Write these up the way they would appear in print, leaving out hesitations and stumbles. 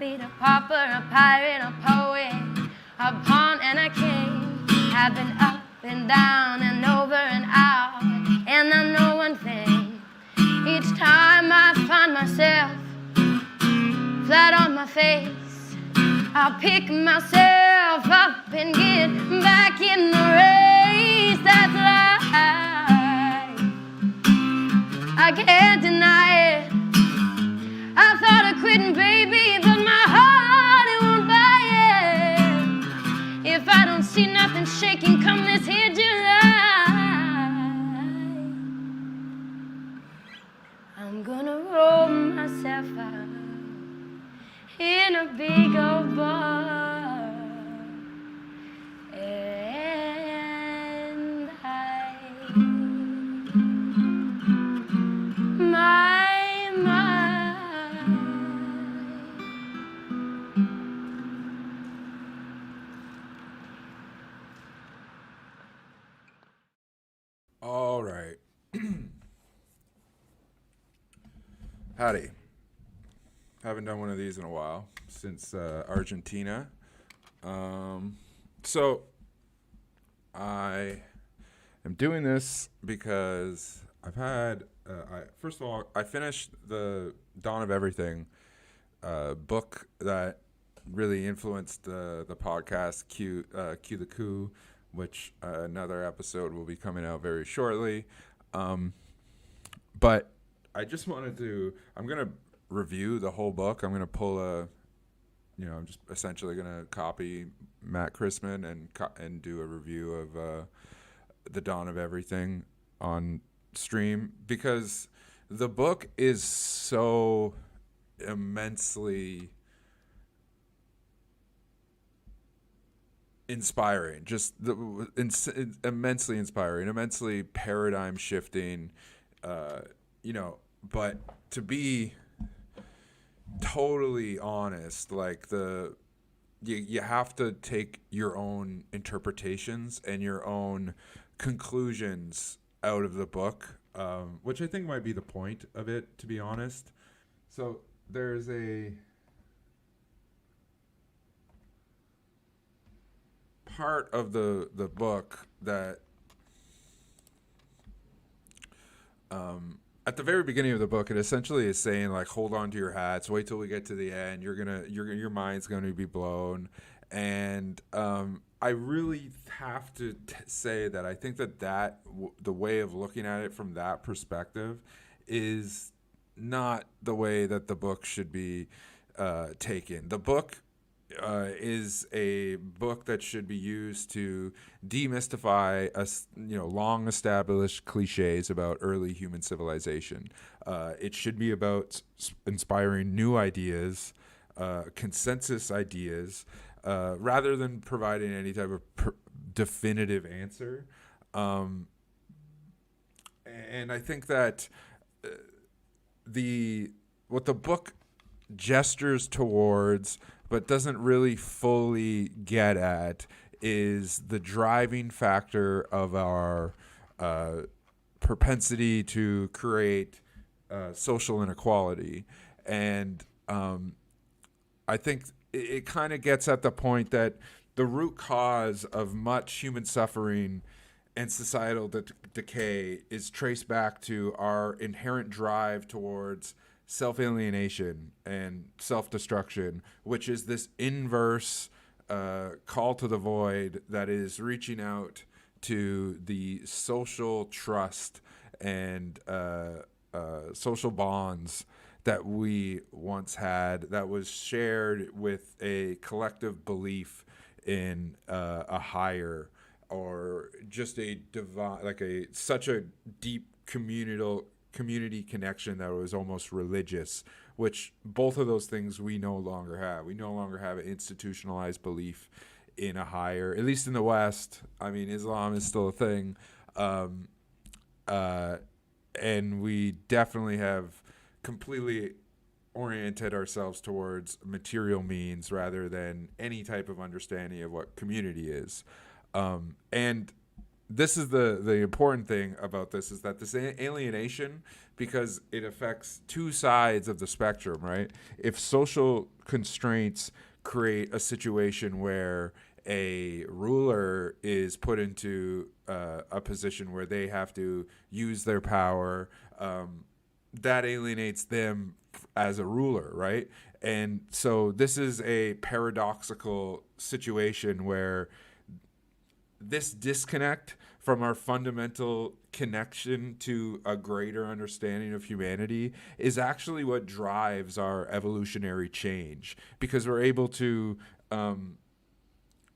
be a pauper, a pirate, a poet, a pawn and a king. I've been up and down and over and out, and I know one thing. Each time I find myself flat on my face, I'll pick myself up and get back in the race. That's right, I can't deny it. I thought of quitting, baby, but my heart, it won't buy it. If I don't see nothing shaking come this here July, I'm gonna roll myself out in a big old bar, and All right. Howdy. Haven't done one of these in a while, since Argentina. So I am doing this because I've had, first of all, I finished the Dawn of Everything book that really influenced the podcast, Que De Coup, which another episode will be coming out very shortly. But I just wanted to, I'm going to review the whole book. I'm going to pull I'm just essentially going to copy Matt Chrisman and do a review of The Dawn of Everything on stream, because the book is so immensely inspiring, immensely inspiring, immensely paradigm shifting, but to be totally honest, like you have to take your own interpretations and your own conclusions out of the book, which I think might be the point of it, to be honest. So there's a part of the book that at the very beginning of the book, it essentially is saying, like, hold on to your hats, wait till we get to the end, your mind's going to be blown. And I really have to say that I think that the way of looking at it from that perspective is not the way that the book should be taken. The book is a book that should be used to demystify long established cliches about early human civilization. It should be about inspiring new ideas, consensus ideas, rather than providing any type of definitive answer. And I think that what the book gestures towards but doesn't really fully get at is the driving factor of our propensity to create social inequality. And I think it kind of gets at the point that the root cause of much human suffering and societal decay is traced back to our inherent drive towards self-alienation and self-destruction, which is this inverse call to the void that is reaching out to the social trust and social bonds that we once had, that was shared with a collective belief in a higher, or just a divine, like such a deep community connection that was almost religious, which both of those things we no longer have. We no longer have an institutionalized belief in a higher, at least in the West. I mean, Islam is still a thing. And we definitely have completely oriented ourselves towards material means rather than any type of understanding of what community is. And this is the important thing about this, is that this alienation, because it affects two sides of the spectrum, right? If social constraints create a situation where a ruler is put into a position where they have to use their power, that alienates them as a ruler, right? And so this is a paradoxical situation where this disconnect from our fundamental connection to a greater understanding of humanity is actually what drives our evolutionary change, because we're able to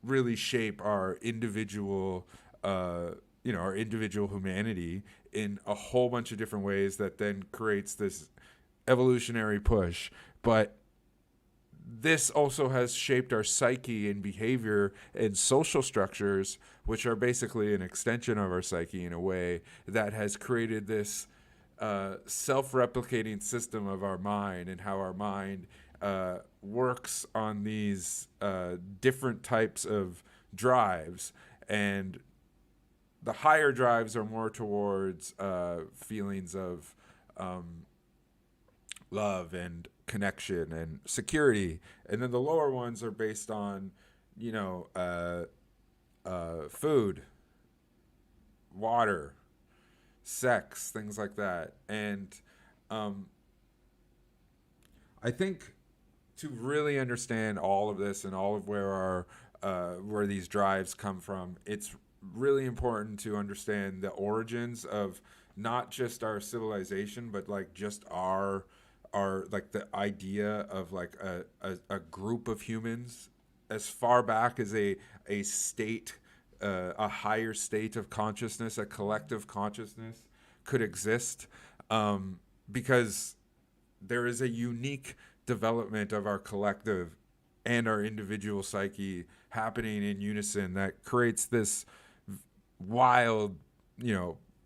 really shape our individual our individual humanity in a whole bunch of different ways that then creates this evolutionary push. But this also has shaped our psyche and behavior and social structures, which are basically an extension of our psyche in a way that has created this self-replicating system of our mind, and how our mind works on these different types of drives. And the higher drives are more towards feelings of love and connection and security, and then the lower ones are based on food, water, sex, things like that. And I think to really understand all of this and all of where these drives come from, it's really important to understand the origins of not just our civilization, but like just our like the idea of like a group of humans as far back as a state, a higher state of consciousness, a collective consciousness could exist, because there is a unique development of our collective and our individual psyche happening in unison that creates this wild,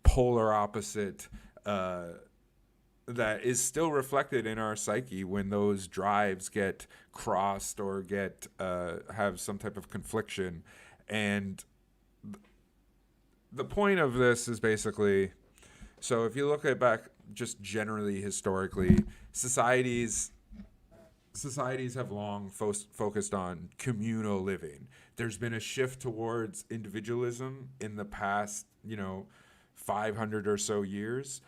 polar opposite that is still reflected in our psyche when those drives get crossed or get have some type of confliction. And the point of this is basically, so if you look at back just generally historically, societies have long focused on communal living. There's been a shift towards individualism in the past, 500 or so years.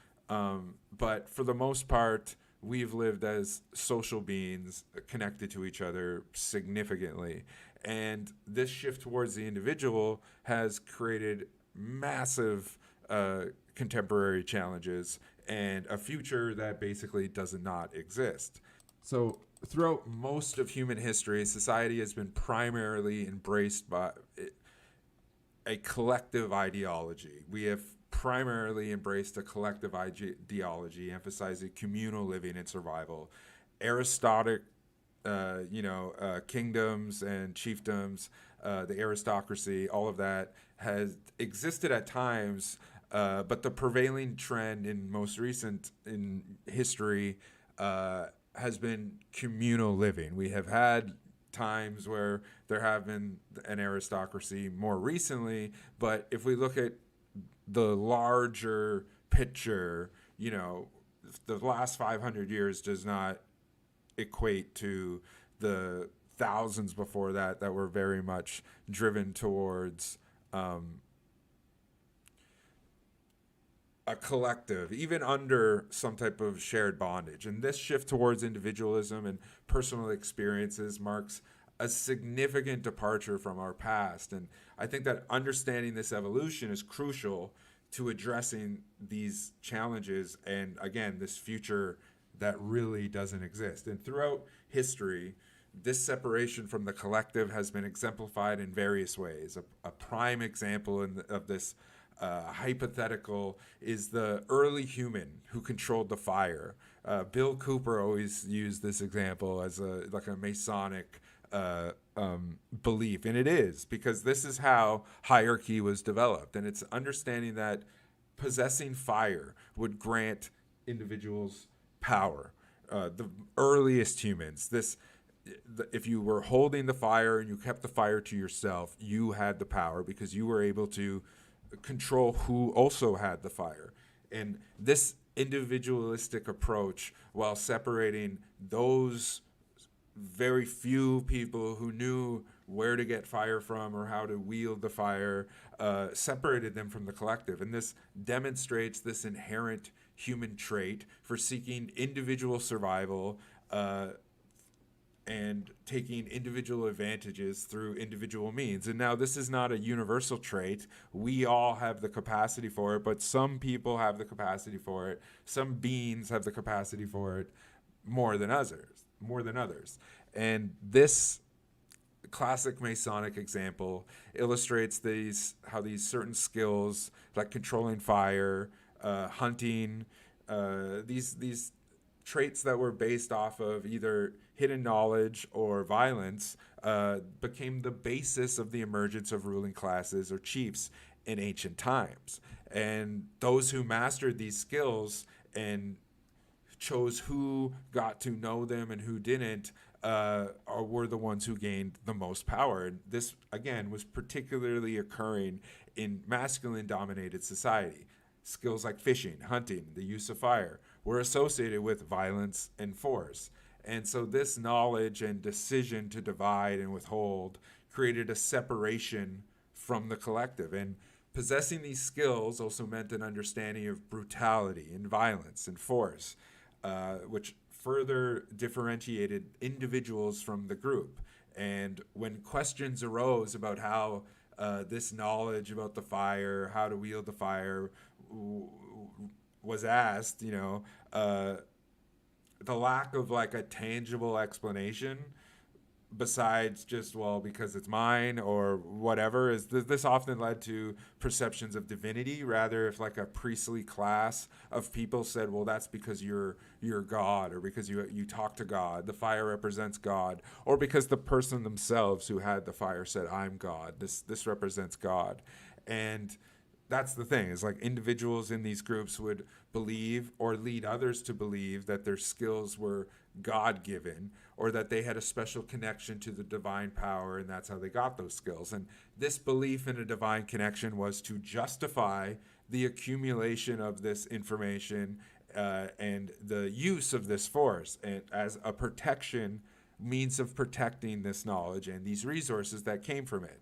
But for the most part, we've lived as social beings connected to each other significantly. And this shift towards the individual has created massive contemporary challenges and a future that basically does not exist. So throughout most of human history, society has been primarily embraced by a collective ideology. We have primarily embraced a collective ideology emphasizing communal living and survival. Aristocratic, kingdoms and chiefdoms, the aristocracy, all of that has existed at times, but the prevailing trend in most recent in history has been communal living. We have had times where there have been an aristocracy more recently, but if we look at the larger picture, the last 500 years does not equate to the thousands before that were very much driven towards a collective, even under some type of shared bondage. And this shift towards individualism and personal experiences marks a significant departure from our past. And I think that understanding this evolution is crucial to addressing these challenges and, again, this future that really doesn't exist. And throughout history, this separation from the collective has been exemplified in various ways. A prime example of this hypothetical is the early human who controlled the fire. Bill Cooper always used this example as a Masonic belief, and it is because this is how hierarchy was developed, and it's understanding that possessing fire would grant individuals power. The earliest humans, if you were holding the fire and you kept the fire to yourself, you had the power because you were able to control who also had the fire. And this individualistic approach, while separating those very few people who knew where to get fire from or how to wield the fire, separated them from the collective. And this demonstrates this inherent human trait for seeking individual survival, and taking individual advantages through individual means. And now this is not a universal trait. We all have the capacity for it, but some people have the capacity for it. Some beings have the capacity for it more than others. And this classic Masonic example illustrates how these certain skills, like controlling fire, hunting, these traits that were based off of either hidden knowledge or violence, became the basis of the emergence of ruling classes or chiefs in ancient times. And those who mastered these skills and chose who got to know them and who didn't, were the ones who gained the most power. And this, again, was particularly occurring in masculine-dominated society. Skills like fishing, hunting, the use of fire were associated with violence and force. And so this knowledge and decision to divide and withhold created a separation from the collective. And possessing these skills also meant an understanding of brutality and violence and force, which further differentiated individuals from the group. And when questions arose about how this knowledge about the fire, how to wield the fire, was asked, the lack of like a tangible explanation besides just, well, because it's mine or whatever, is this often led to perceptions of divinity. Rather, if like a priestly class of people said, well, that's because you're God, or because you talk to God, the fire represents God, or because the person themselves who had the fire said, I'm God, this represents God. And that's the thing, is like individuals in these groups would believe or lead others to believe that their skills were God-given, or that they had a special connection to the divine power, and that's how they got those skills. And this belief in a divine connection was to justify the accumulation of this information, and the use of this force, and as a protection, means of protecting this knowledge and these resources that came from it.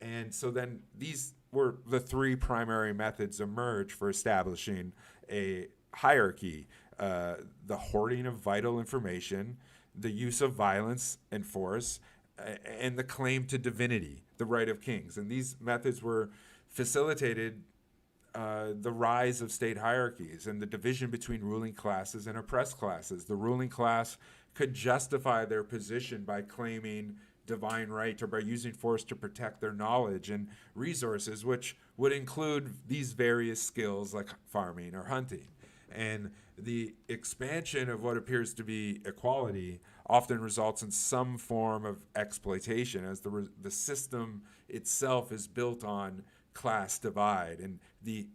And so then these were the three primary methods emerge for establishing a hierarchy: the hoarding of vital information, the use of violence and force, and the claim to divinity, the right of kings. And these methods were facilitated the rise of state hierarchies and the division between ruling classes and oppressed classes. The ruling class could justify their position by claiming divine right or by using force to protect their knowledge and resources, which would include these various skills like farming or hunting. And the expansion of what appears to be equality often results in some form of exploitation, as the system itself is built on class divide, and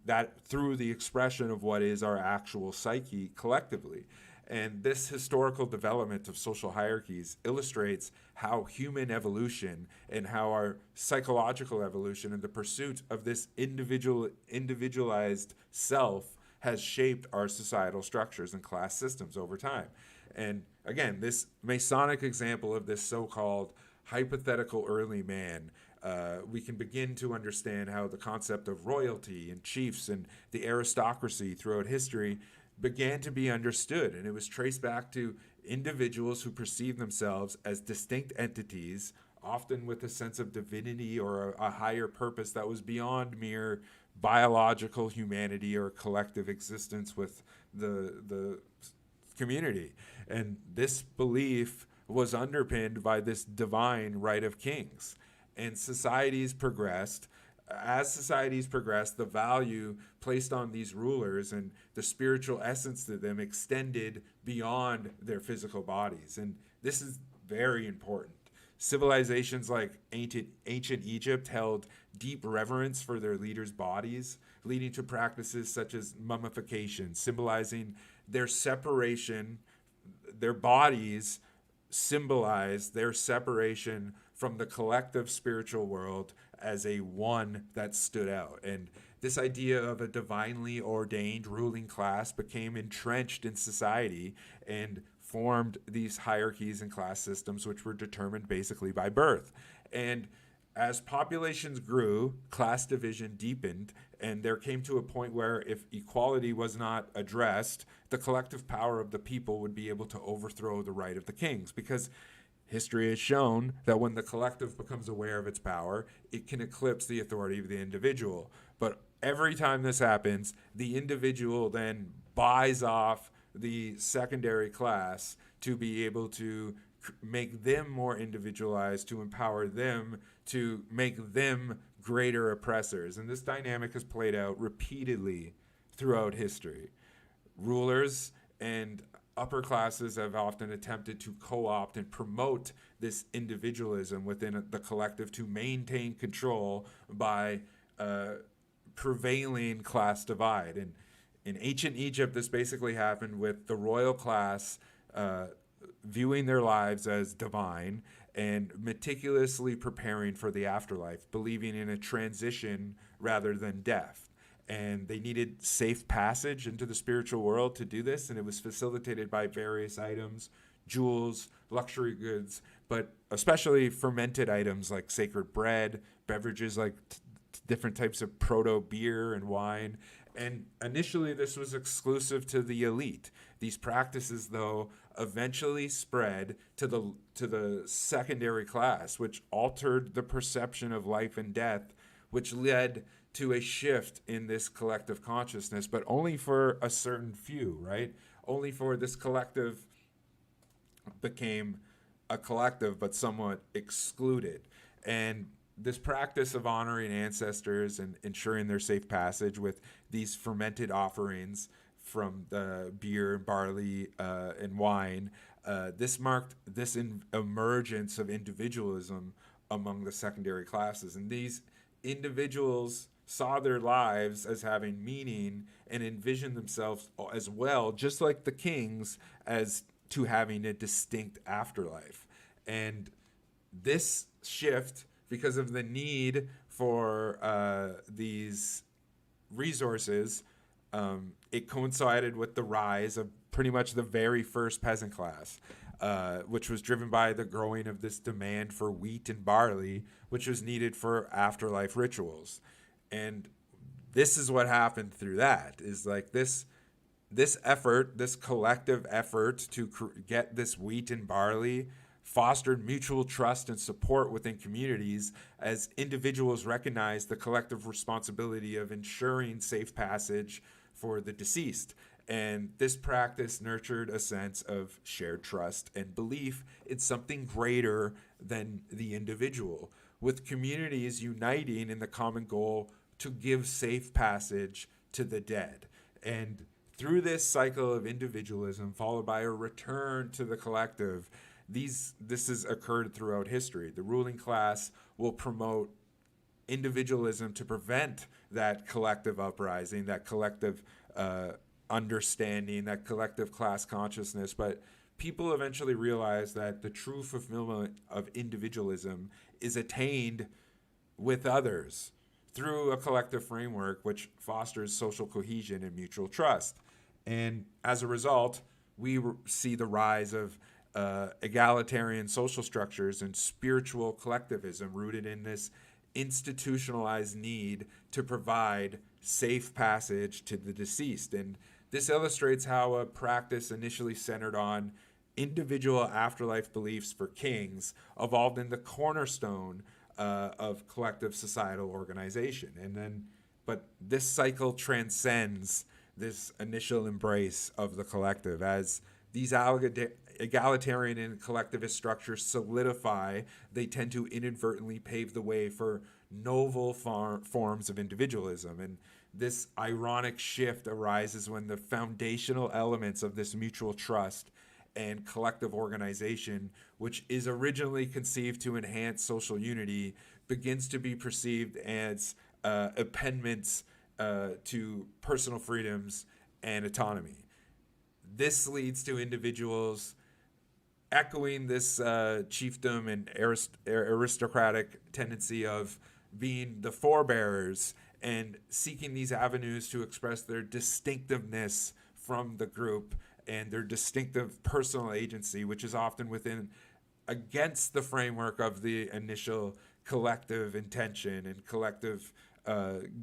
that through the expression of what is our actual psyche collectively. And this historical development of social hierarchies illustrates how human evolution and how our psychological evolution and the pursuit of this individualized self has shaped our societal structures and class systems over time. And again, this Masonic example of this so-called hypothetical early man, we can begin to understand how the concept of royalty and chiefs and the aristocracy throughout history began to be understood. And it was traced back to individuals who perceived themselves as distinct entities, often with a sense of divinity or a higher purpose that was beyond mere biological humanity or collective existence with the community. And this belief was underpinned by this divine right of kings. And societies progressed. As societies progressed, the value placed on these rulers and the spiritual essence to them extended beyond their physical bodies. And this is very important. Civilizations like ancient Egypt held deep reverence for their leaders' bodies, leading to practices such as mummification, symbolizing their separation. Their bodies symbolize their separation from the collective spiritual world as a one that stood out. And this idea of a divinely ordained ruling class became entrenched in society and formed these hierarchies and class systems, which were determined basically by birth. And as populations grew, class division deepened, and there came to a point where if equality was not addressed, the collective power of the people would be able to overthrow the right of the kings. Because history has shown that when the collective becomes aware of its power, it can eclipse the authority of the individual. But every time this happens, the individual then buys off the secondary class to be able to make them more individualized, to empower them, to make them greater oppressors. And this dynamic has played out repeatedly throughout history. Rulers and upper classes have often attempted to co-opt and promote this individualism within the collective to maintain control by prevailing class divide. And in ancient Egypt, this basically happened with the royal class viewing their lives as divine and meticulously preparing for the afterlife, believing in a transition rather than death. And they needed safe passage into the spiritual world to do this, and it was facilitated by various items, jewels, luxury goods, but especially fermented items like sacred bread, beverages like different types of proto-beer and wine. And initially, this was exclusive to the elite. These practices, though, eventually spread to the secondary class, which altered the perception of life and death, which led to a shift in this collective consciousness, but only for a certain few, right? Only for this collective became a collective, but somewhat excluded. And this practice of honoring ancestors and ensuring their safe passage with these fermented offerings from the beer, barley, and wine, this marked this emergence of individualism among the secondary classes. And these individuals saw their lives as having meaning and envisioned themselves as well, just like the kings, as to having a distinct afterlife. And this shift, because of the need for these resources, it coincided with the rise of pretty much the very first peasant class, which was driven by the growing of this demand for wheat and barley, which was needed for afterlife rituals. And this is what happened through that, is like this effort, this collective effort to get this wheat and barley fostered mutual trust and support within communities as individuals recognized the collective responsibility of ensuring safe passage for the deceased. And this practice nurtured a sense of shared trust and belief in something greater than the individual, with communities uniting in the common goal to give safe passage to the dead. And through this cycle of individualism, followed by a return to the collective, this has occurred throughout history. The ruling class will promote individualism to prevent that collective uprising, that collective understanding, that collective class consciousness. But people eventually realize that the true fulfillment of individualism is attained with others through a collective framework which fosters social cohesion and mutual trust. And as a result, we see the rise of egalitarian social structures and spiritual collectivism rooted in this institutionalized need to provide safe passage to the deceased. And this illustrates how a practice initially centered on individual afterlife beliefs for kings evolved in the cornerstone of collective societal organization. But this cycle transcends this initial embrace of the collective as these egalitarian and collectivist structures solidify. They tend to inadvertently pave the way for novel forms of individualism. And this ironic shift arises when the foundational elements of this mutual trust and collective organization, which is originally conceived to enhance social unity, begins to be perceived as impediments to personal freedoms and autonomy. This leads to individuals echoing this chiefdom and aristocratic tendency of being the forebearers and seeking these avenues to express their distinctiveness from the group and their distinctive personal agency, which is often within against the framework of the initial collective intention and collective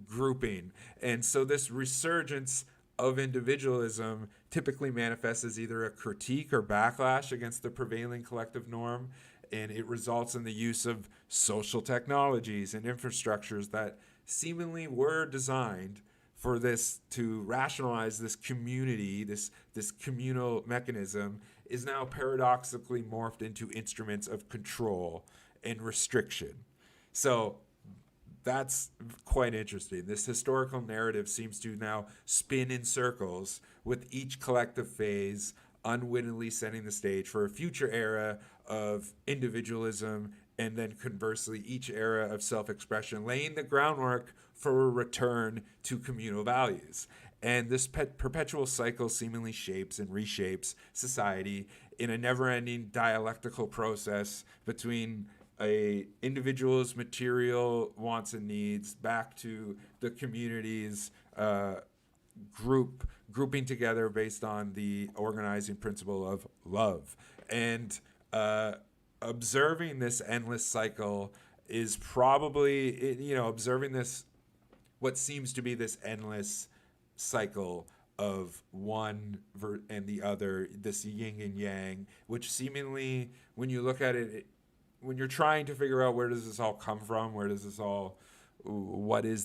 grouping. And so this resurgence of individualism typically manifests as either a critique or backlash against the prevailing collective norm, and it results in the use of social technologies and infrastructures that seemingly were designed for this to rationalize this community, this communal mechanism, is now paradoxically morphed into instruments of control and restriction. So that's quite interesting. This historical narrative seems to now spin in circles, with each collective phase unwittingly setting the stage for a future era of individualism, and then conversely, each era of self-expression laying the groundwork for a return to communal values. And this perpetual cycle seemingly shapes and reshapes society in a never-ending dialectical process between a individual's material wants and needs back to the community's grouping together based on the organizing principle of love. And observing this endless cycle is probably, observing this, what seems to be this endless cycle of one and the other, this yin and yang, which seemingly, when you look at it, when you're trying to figure out where does this all come from, what is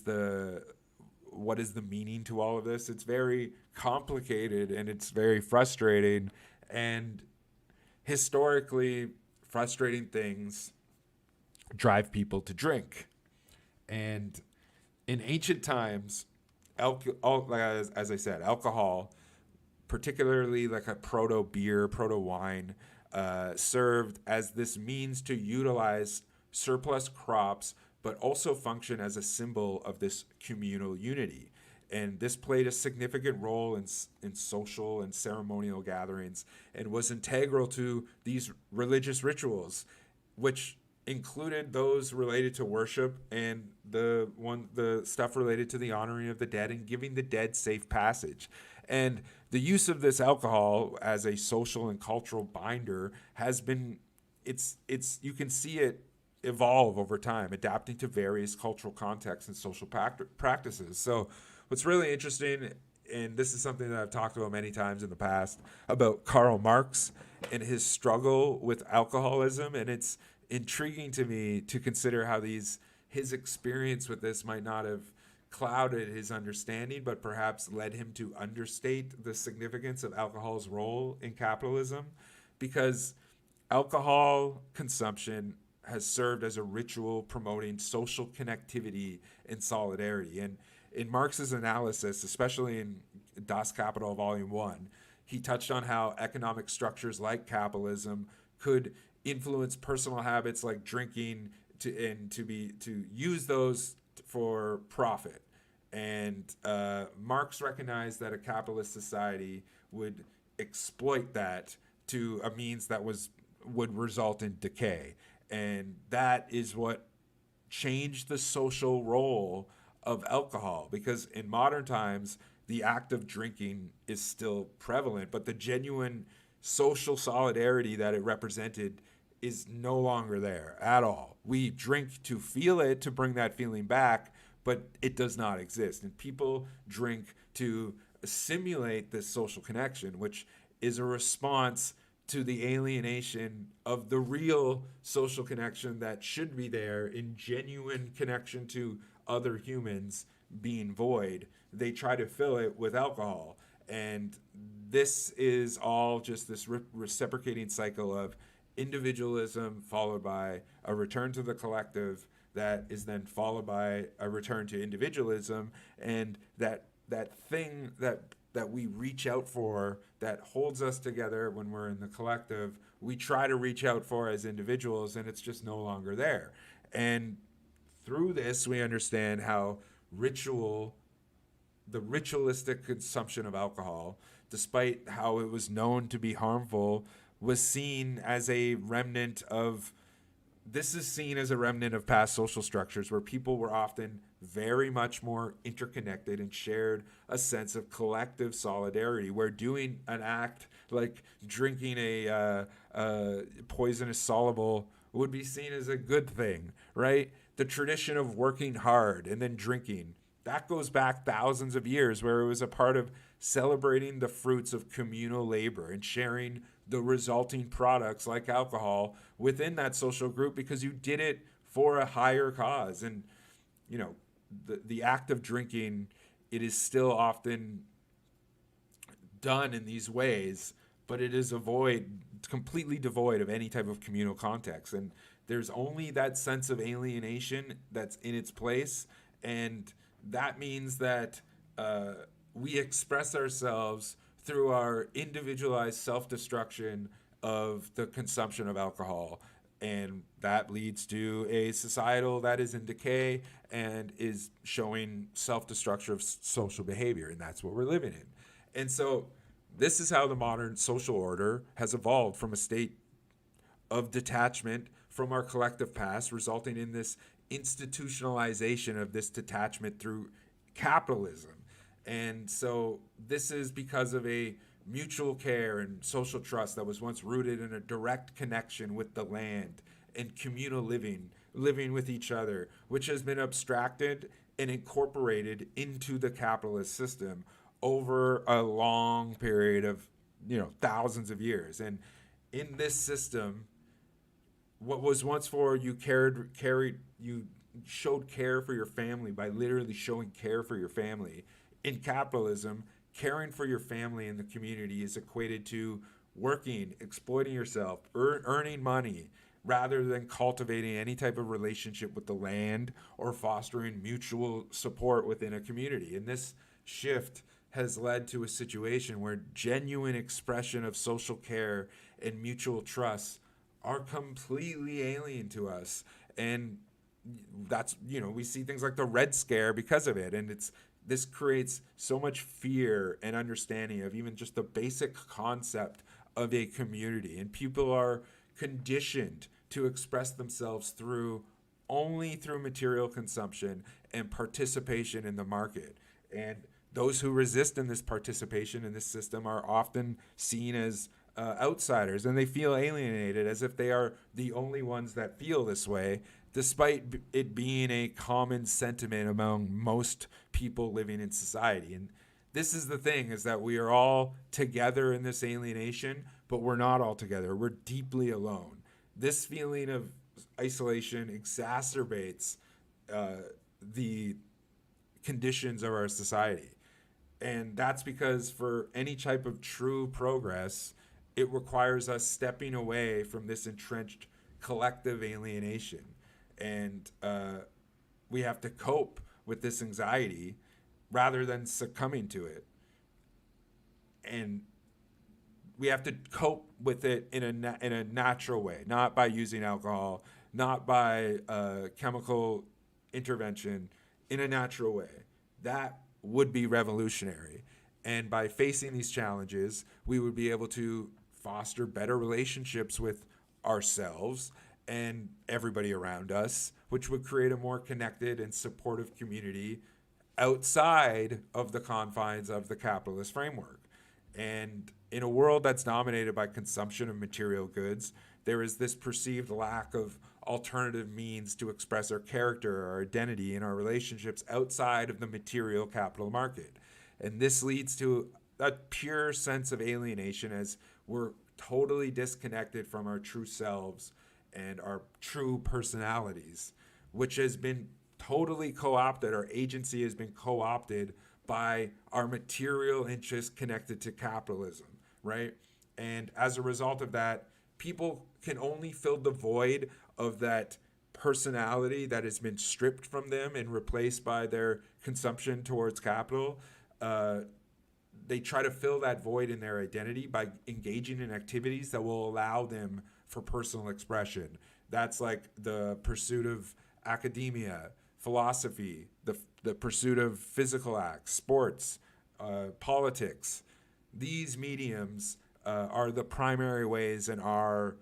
the meaning to all of this, it's very complicated and it's very frustrating. And historically, frustrating things drive people to drink. And in ancient times, as I said, alcohol, particularly like a proto-beer, proto-wine, served as this means to utilize surplus crops, but also function as a symbol of this communal unity. And this played a significant role in social and ceremonial gatherings, and was integral to these religious rituals, which included those related to worship and the stuff related to the honoring of the dead and giving the dead safe passage. And the use of this alcohol as a social and cultural binder has been, you can see it evolve over time, adapting to various cultural contexts and social practices. So what's really interesting, and this is something that I've talked about many times in the past, about Karl Marx and his struggle with alcoholism, and it's intriguing to me to consider how his experience with this might not have clouded his understanding, but perhaps led him to understate the significance of alcohol's role in capitalism, because alcohol consumption has served as a ritual promoting social connectivity and solidarity. And in Marx's analysis, especially in Das Kapital Volume 1, he touched on how economic structures like capitalism could influence personal habits like drinking to use those for profit. And Marx recognized that a capitalist society would exploit that to a means that would result in decay. And that is what changed the social role of alcohol, because in modern times, the act of drinking is still prevalent, but the genuine social solidarity that it represented is no longer there at all. We drink to feel it, to bring that feeling back, but it does not exist. And people drink to simulate this social connection, which is a response to the alienation of the real social connection that should be there in genuine connection to other humans being void. They try to fill it with alcohol. And this is all just this reciprocating cycle of individualism followed by a return to the collective that is then followed by a return to individualism, and that thing that we reach out for that holds us together when we're in the collective, we try to reach out for as individuals, and it's just no longer there. And through this, we understand how the ritualistic consumption of alcohol, despite how it was known to be harmful, was seen as a remnant of this is seen as a remnant of past social structures where people were often very much more interconnected and shared a sense of collective solidarity, where doing an act like drinking a poisonous soluble would be seen as a good thing, right? The tradition of working hard and then drinking, that goes back thousands of years, where it was a part of celebrating the fruits of communal labor and sharing the resulting products like alcohol within that social group, because you did it for a higher cause. And you know, the act of drinking, it is still often done in these ways, but it is completely devoid of any type of communal context. And there's only that sense of alienation that's in its place. And that means that we express ourselves through our individualized self-destruction of the consumption of alcohol. And that leads to a societal that is in decay and is showing self-destruction of social behavior. And that's what we're living in. And so this is how the modern social order has evolved from a state of detachment from our collective past, resulting in this institutionalization of this detachment through capitalism. And so this is because of a mutual care and social trust that was once rooted in a direct connection with the land and communal living with each other, which has been abstracted and incorporated into the capitalist system over a long period of, thousands of years. And in this system, what was once for you you showed care for your family by literally showing care for your family. In capitalism, caring for your family and the community is equated to working, exploiting yourself, earning money, rather than cultivating any type of relationship with the land or fostering mutual support within a community. And this shift has led to a situation where genuine expression of social care and mutual trust are completely alien to us. And that's, we see things like the Red Scare because of it. And this creates so much fear and understanding of even just the basic concept of a community. And people are conditioned to express themselves only through material consumption and participation in the market. And those who resist in this participation in this system are often seen as outsiders, and they feel alienated as if they are the only ones that feel this way, despite it being a common sentiment among most people living in society. And this is the thing, is that we are all together in this alienation, but we're not all together. We're deeply alone. This feeling of isolation exacerbates the conditions of our society. And that's because for any type of true progress, it requires us stepping away from this entrenched collective alienation. And we have to cope with this anxiety rather than succumbing to it. And we have to cope with it in a natural way, not by using alcohol, not by chemical intervention, in a natural way. That would be revolutionary. And by facing these challenges, we would be able to foster better relationships with ourselves and everybody around us, which would create a more connected and supportive community outside of the confines of the capitalist framework. And in a world that's dominated by consumption of material goods, there is this perceived lack of alternative means to express our character, our identity, and our relationships outside of the material capital market. And this leads to a pure sense of alienation, as we're totally disconnected from our true selves and our true personalities, which has been totally co-opted. Our agency has been co-opted by our material interests connected to capitalism, right? And as a result of that, people can only fill the void of that personality that has been stripped from them and replaced by their consumption towards capital. They try to fill that void in their identity by engaging in activities that will allow them for personal expression. That's like the pursuit of academia, philosophy, the pursuit of physical acts, sports, politics. These mediums are the primary ways in our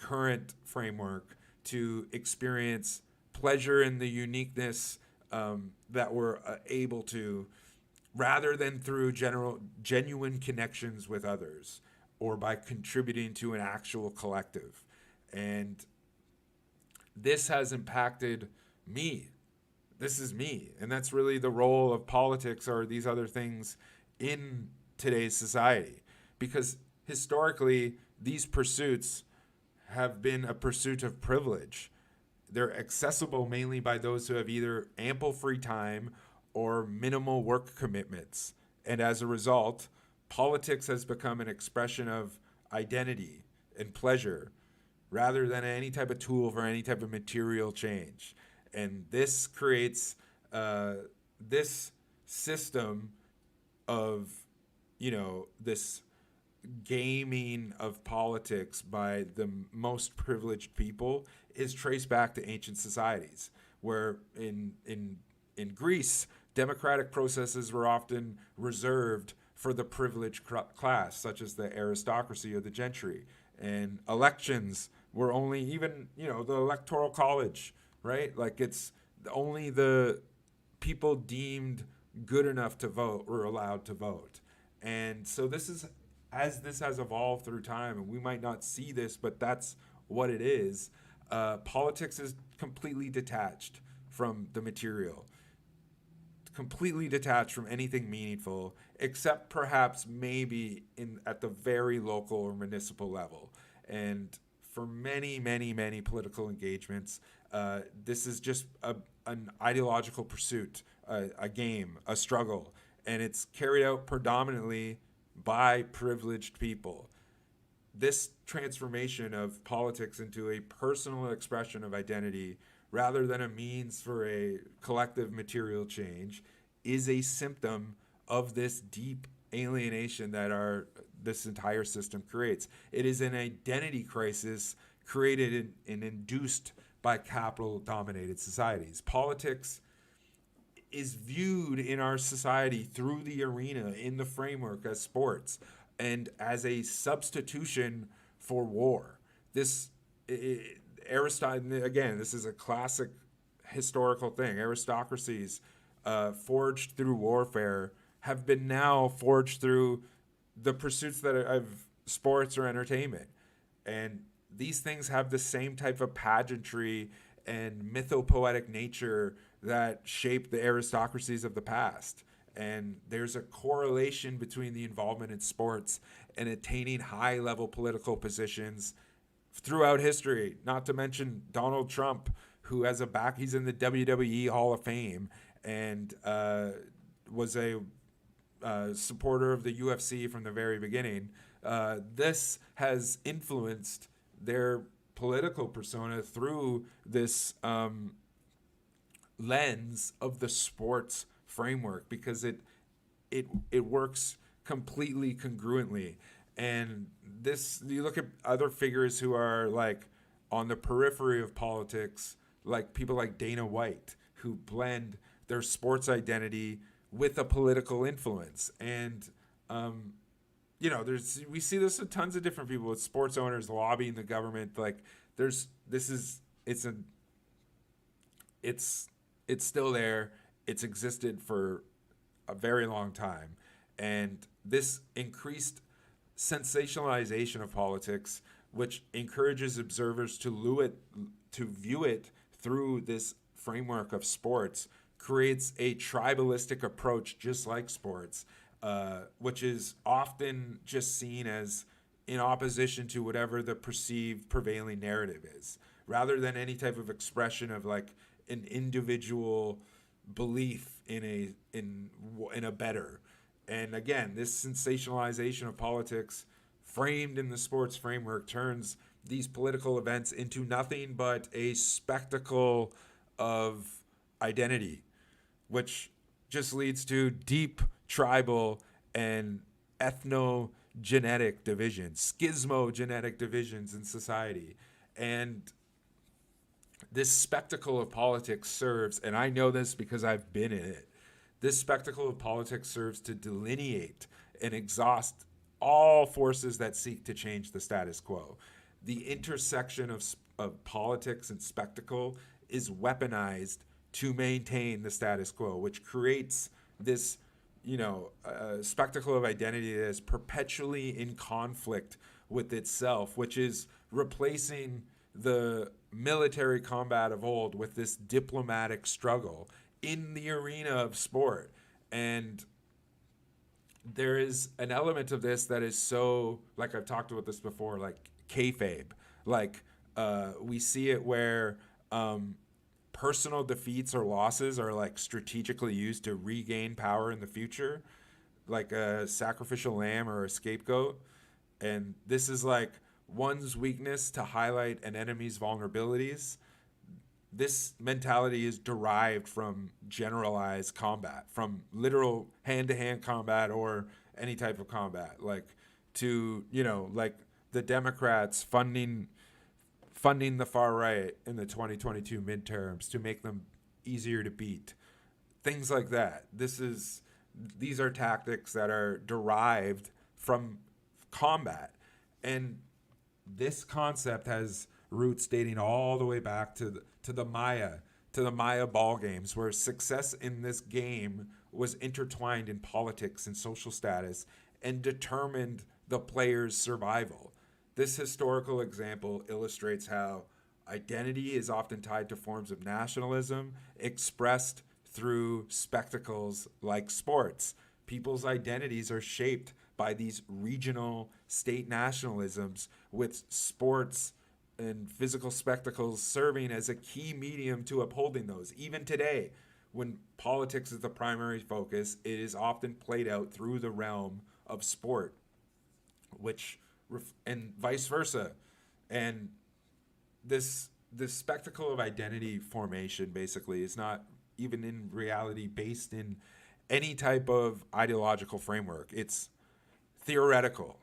current framework to experience pleasure in the uniqueness that we're able to, rather than through genuine connections with others or by contributing to an actual collective. And this has impacted me. This is me. And that's really the role of politics or these other things in today's society. Because historically, these pursuits have been a pursuit of privilege. They're accessible mainly by those who have either ample free time or minimal work commitments. And as a result, politics has become an expression of identity and pleasure rather than any type of tool for any type of material change. And this creates this system of, this gaming of politics by the most privileged people is traced back to ancient societies, where in Greece, democratic processes were often reserved for the privileged class, such as the aristocracy or the gentry. And elections were only even, the electoral college, right? Like it's only the people deemed good enough to vote were allowed to vote. And so this has evolved through time, and we might not see this, but that's what it is. Politics is completely detached from the material, completely detached from anything meaningful, except perhaps maybe at the very local or municipal level. And for many, many, many political engagements, this is just an ideological pursuit, a game, a struggle, and it's carried out predominantly by privileged people. This transformation of politics into a personal expression of identity rather than a means for a collective material change is a symptom of this deep alienation that this entire system creates. It is an identity crisis created and induced by capital-dominated societies. Politics is viewed in our society through the arena, in the framework, as sports, and as a substitution for war. Aristotle, again, this is a classic historical thing. Aristocracies forged through warfare have been now forged through the pursuits of sports or entertainment. And these things have the same type of pageantry and mythopoetic nature that shaped the aristocracies of the past. And there's a correlation between the involvement in sports and attaining high-level political positions throughout history, not to mention Donald Trump, who has he's in the WWE Hall of Fame and was a supporter of the UFC from the very beginning. This has influenced their political persona through this lens of the sports framework, because it works completely congruently. And you look at other figures who are like on the periphery of politics, like people like Dana White, who blend their sports identity with a political influence. And we see this with tons of different people, with sports owners lobbying the government. Like it's still there. It's existed for a very long time. And this increased sensationalization of politics, which encourages observers to view it through this framework of sports, creates a tribalistic approach just like sports, which is often just seen as in opposition to whatever the perceived prevailing narrative is, rather than any type of expression of like an individual belief in a better. And again, this sensationalization of politics framed in the sports framework turns these political events into nothing but a spectacle of identity, which just leads to deep tribal and ethnogenetic divisions, schismogenetic divisions in society. And this spectacle of politics serves, and I know this because I've been in it, this spectacle of politics serves to delineate and exhaust all forces that seek to change the status quo. the intersection of politics and spectacle is weaponized to maintain the status quo, which creates this, spectacle of identity that is perpetually in conflict with itself, which is replacing the military combat of old with this diplomatic struggle in the arena of sport. And there is an element of this that is so, like I've talked about this before, like kayfabe. Like we see it where personal defeats or losses are like strategically used to regain power in the future, like a sacrificial lamb or a scapegoat. And this is like one's weakness to highlight an enemy's vulnerabilities. This mentality is derived from generalized combat, from literal hand-to-hand combat or any type of combat, like like the Democrats funding the far right in the 2022 midterms to make them easier to beat. Things like that. These are tactics that are derived from combat. And this concept has roots dating all the way back to the Maya ball games, where success in this game was intertwined in politics and social status and determined the player's survival. This historical example illustrates how identity is often tied to forms of nationalism expressed through spectacles like sports. People's identities are shaped by these regional state nationalisms, with sports and physical spectacles serving as a key medium to upholding those. Even today, when politics is the primary focus, it is often played out through the realm of sport, and vice versa. And this spectacle of identity formation basically is not even in reality based in any type of ideological framework. It's theoretical.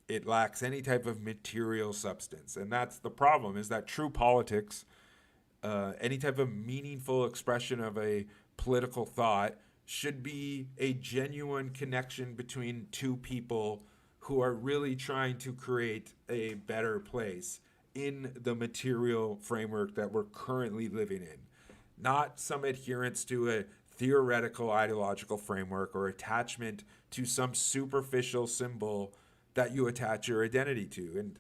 It lacks any type of material substance. And that's the problem, is that true politics, any type of meaningful expression of a political thought, should be a genuine connection between two people who are really trying to create a better place in the material framework that we're currently living in. Not some adherence to a theoretical ideological framework or attachment to some superficial symbol that you attach your identity to. And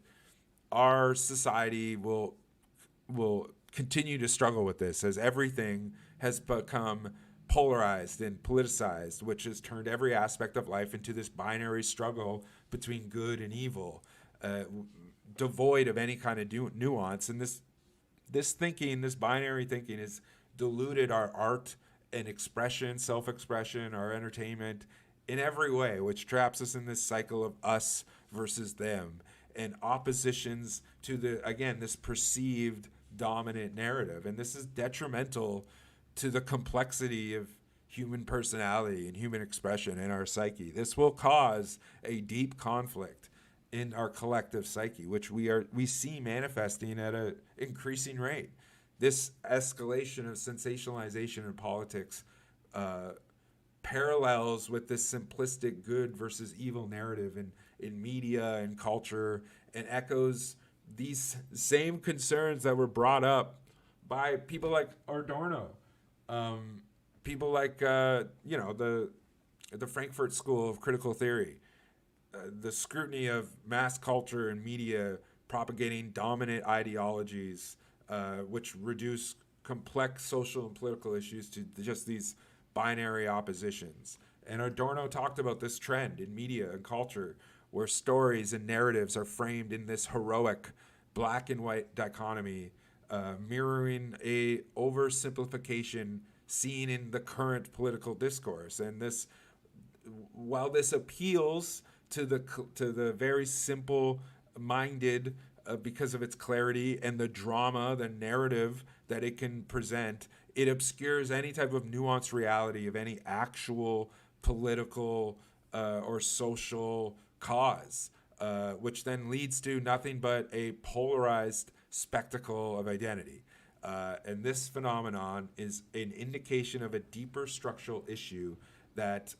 our society will continue to struggle with this, as everything has become polarized and politicized, which has turned every aspect of life into this binary struggle between good and evil, devoid of any kind of nuance. And this thinking, this binary thinking, has diluted our art and expression, self-expression, our entertainment in every way, which traps us in this cycle of us versus them and oppositions to this perceived dominant narrative. And this is detrimental to the complexity of human personality and human expression in our psyche. This will cause a deep conflict in our collective psyche, which we see manifesting at an increasing rate. This escalation of sensationalization in politics parallels with this simplistic good versus evil narrative in media and culture, and echoes these same concerns that were brought up by people like Adorno, people like the Frankfurt School of Critical Theory, the scrutiny of mass culture and media propagating dominant ideologies, which reduce complex social and political issues to just these binary oppositions. And Adorno talked about this trend in media and culture, where stories and narratives are framed in this heroic black and white dichotomy, mirroring a oversimplification seen in the current political discourse. And while this appeals to the very simple-minded, because of its clarity and the drama, the narrative that it can present, it obscures any type of nuanced reality of any actual political or social cause, which then leads to nothing but a polarized spectacle of identity. And this phenomenon is an indication of a deeper structural issue that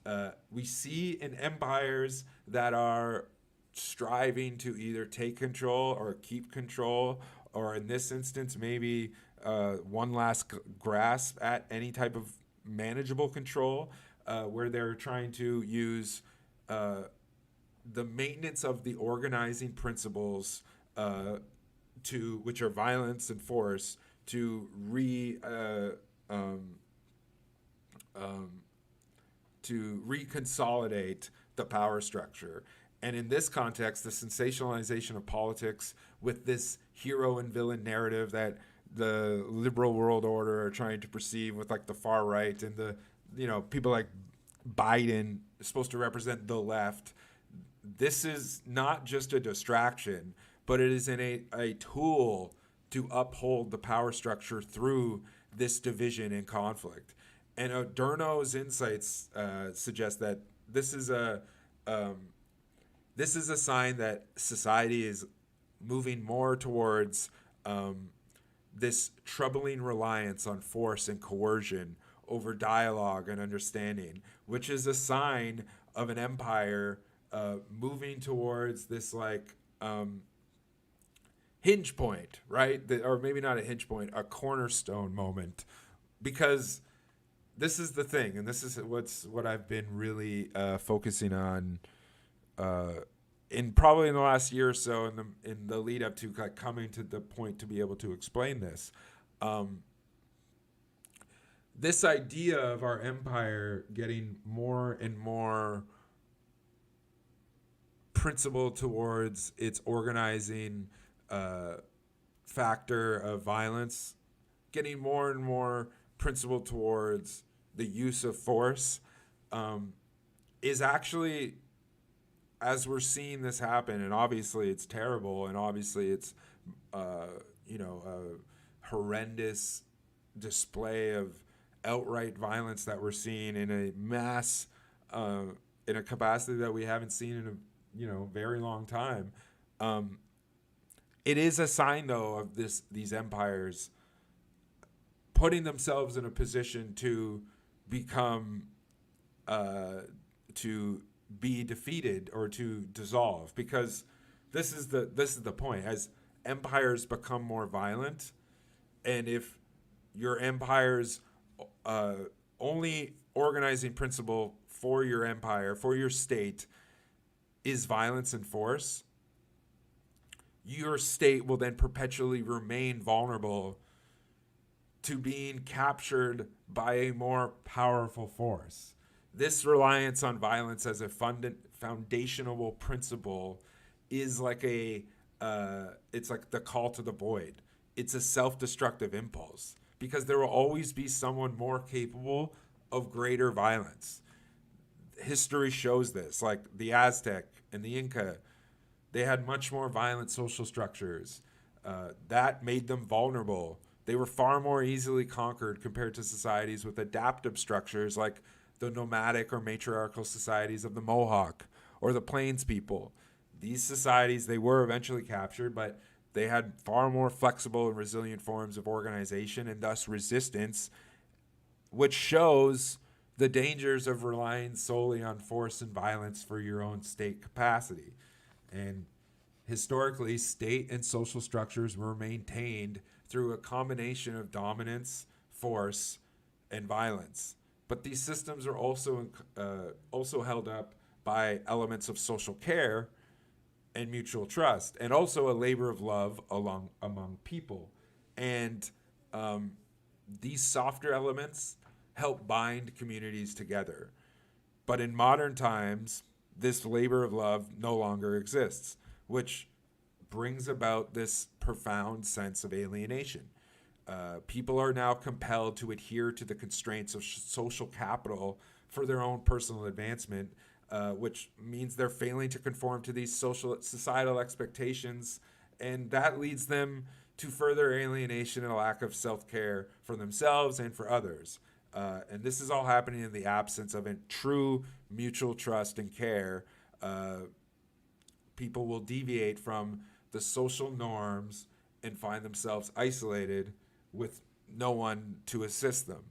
we see in empires that are striving to either take control or keep control, or in this instance, maybe one last grasp at any type of manageable control, where they're trying to use the maintenance of the organizing principles, which are violence and force, to reconsolidate the power structure. And in this context, the sensationalization of politics with this hero and villain narrative that the liberal world order are trying to perceive with like the far right, and the, people like Biden is supposed to represent the left. This is not just a distraction, but it is a tool to uphold the power structure through this division and conflict. And Adorno's insights suggest that this is a sign that society is moving more towards this troubling reliance on force and coercion over dialogue and understanding, which is a sign of an empire moving towards this hinge point, right? Or maybe not a hinge point, a cornerstone moment. Because this is the thing, and this is what I've been really focusing on in probably in the last year or so, in the lead up to coming to the point to be able to explain this. This idea of our empire getting more and more principled towards its organizing factor of violence, getting more and more principled towards the use of force, is actually, as we're seeing this happen, and obviously it's terrible, and obviously it's a horrendous display of outright violence that we're seeing in a mass, in a capacity that we haven't seen in a very long time. It is a sign, though, of these empires putting themselves in a position to become, to be defeated or to dissolve, because this is the point. As empires become more violent, and if your empire's only organizing principle for your empire, for your state, is violence and force, your state will then perpetually remain vulnerable to being captured by a more powerful force. This reliance on violence as a foundational principle is like it's like the call to the void. It's a self-destructive impulse, because there will always be someone more capable of greater violence. History shows this, like the Aztec and the Inca. They had much more violent social structures. That made them vulnerable. They were far more easily conquered compared to societies with adaptive structures like the nomadic or matriarchal societies of the Mohawk or the Plains people. These societies, they were eventually captured, but they had far more flexible and resilient forms of organization and thus resistance, which shows the dangers of relying solely on force and violence for your own state capacity. And historically, state and social structures were maintained through a combination of dominance, force, and violence. But these systems are also held up by elements of social care and mutual trust, and also a labor of love among people. And these softer elements help bind communities together. But in modern times, this labor of love no longer exists, which brings about this profound sense of alienation. People are now compelled to adhere to the constraints of social capital for their own personal advancement, which means they're failing to conform to these societal expectations, and that leads them to further alienation and a lack of self-care for themselves and for others. And this is all happening in the absence of a true mutual trust and care. People will deviate from the social norms and find themselves isolated with no one to assist them.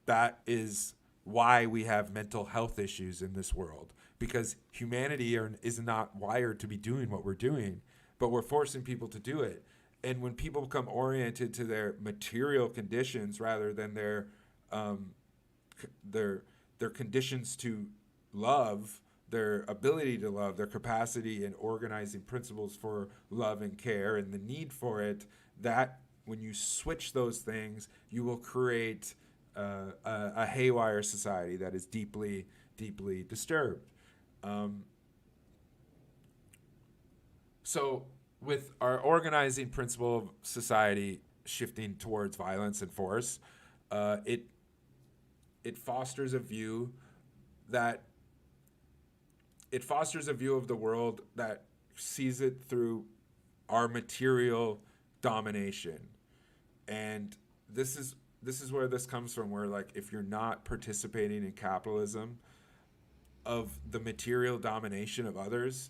That is why we have mental health issues in this world, because humanity is not wired to be doing what we're doing, but we're forcing people to do it. And when people become oriented to their material conditions rather than their conditions to love, their ability to love, their capacity and organizing principles for love and care and the need for it, that when you switch those things, you will create a haywire society that is deeply, deeply disturbed. So with our organizing principle of society shifting towards violence and force, it fosters a view of the world that sees it through our material domination. And this is where this comes from, where like if you're not participating in capitalism of the material domination of others,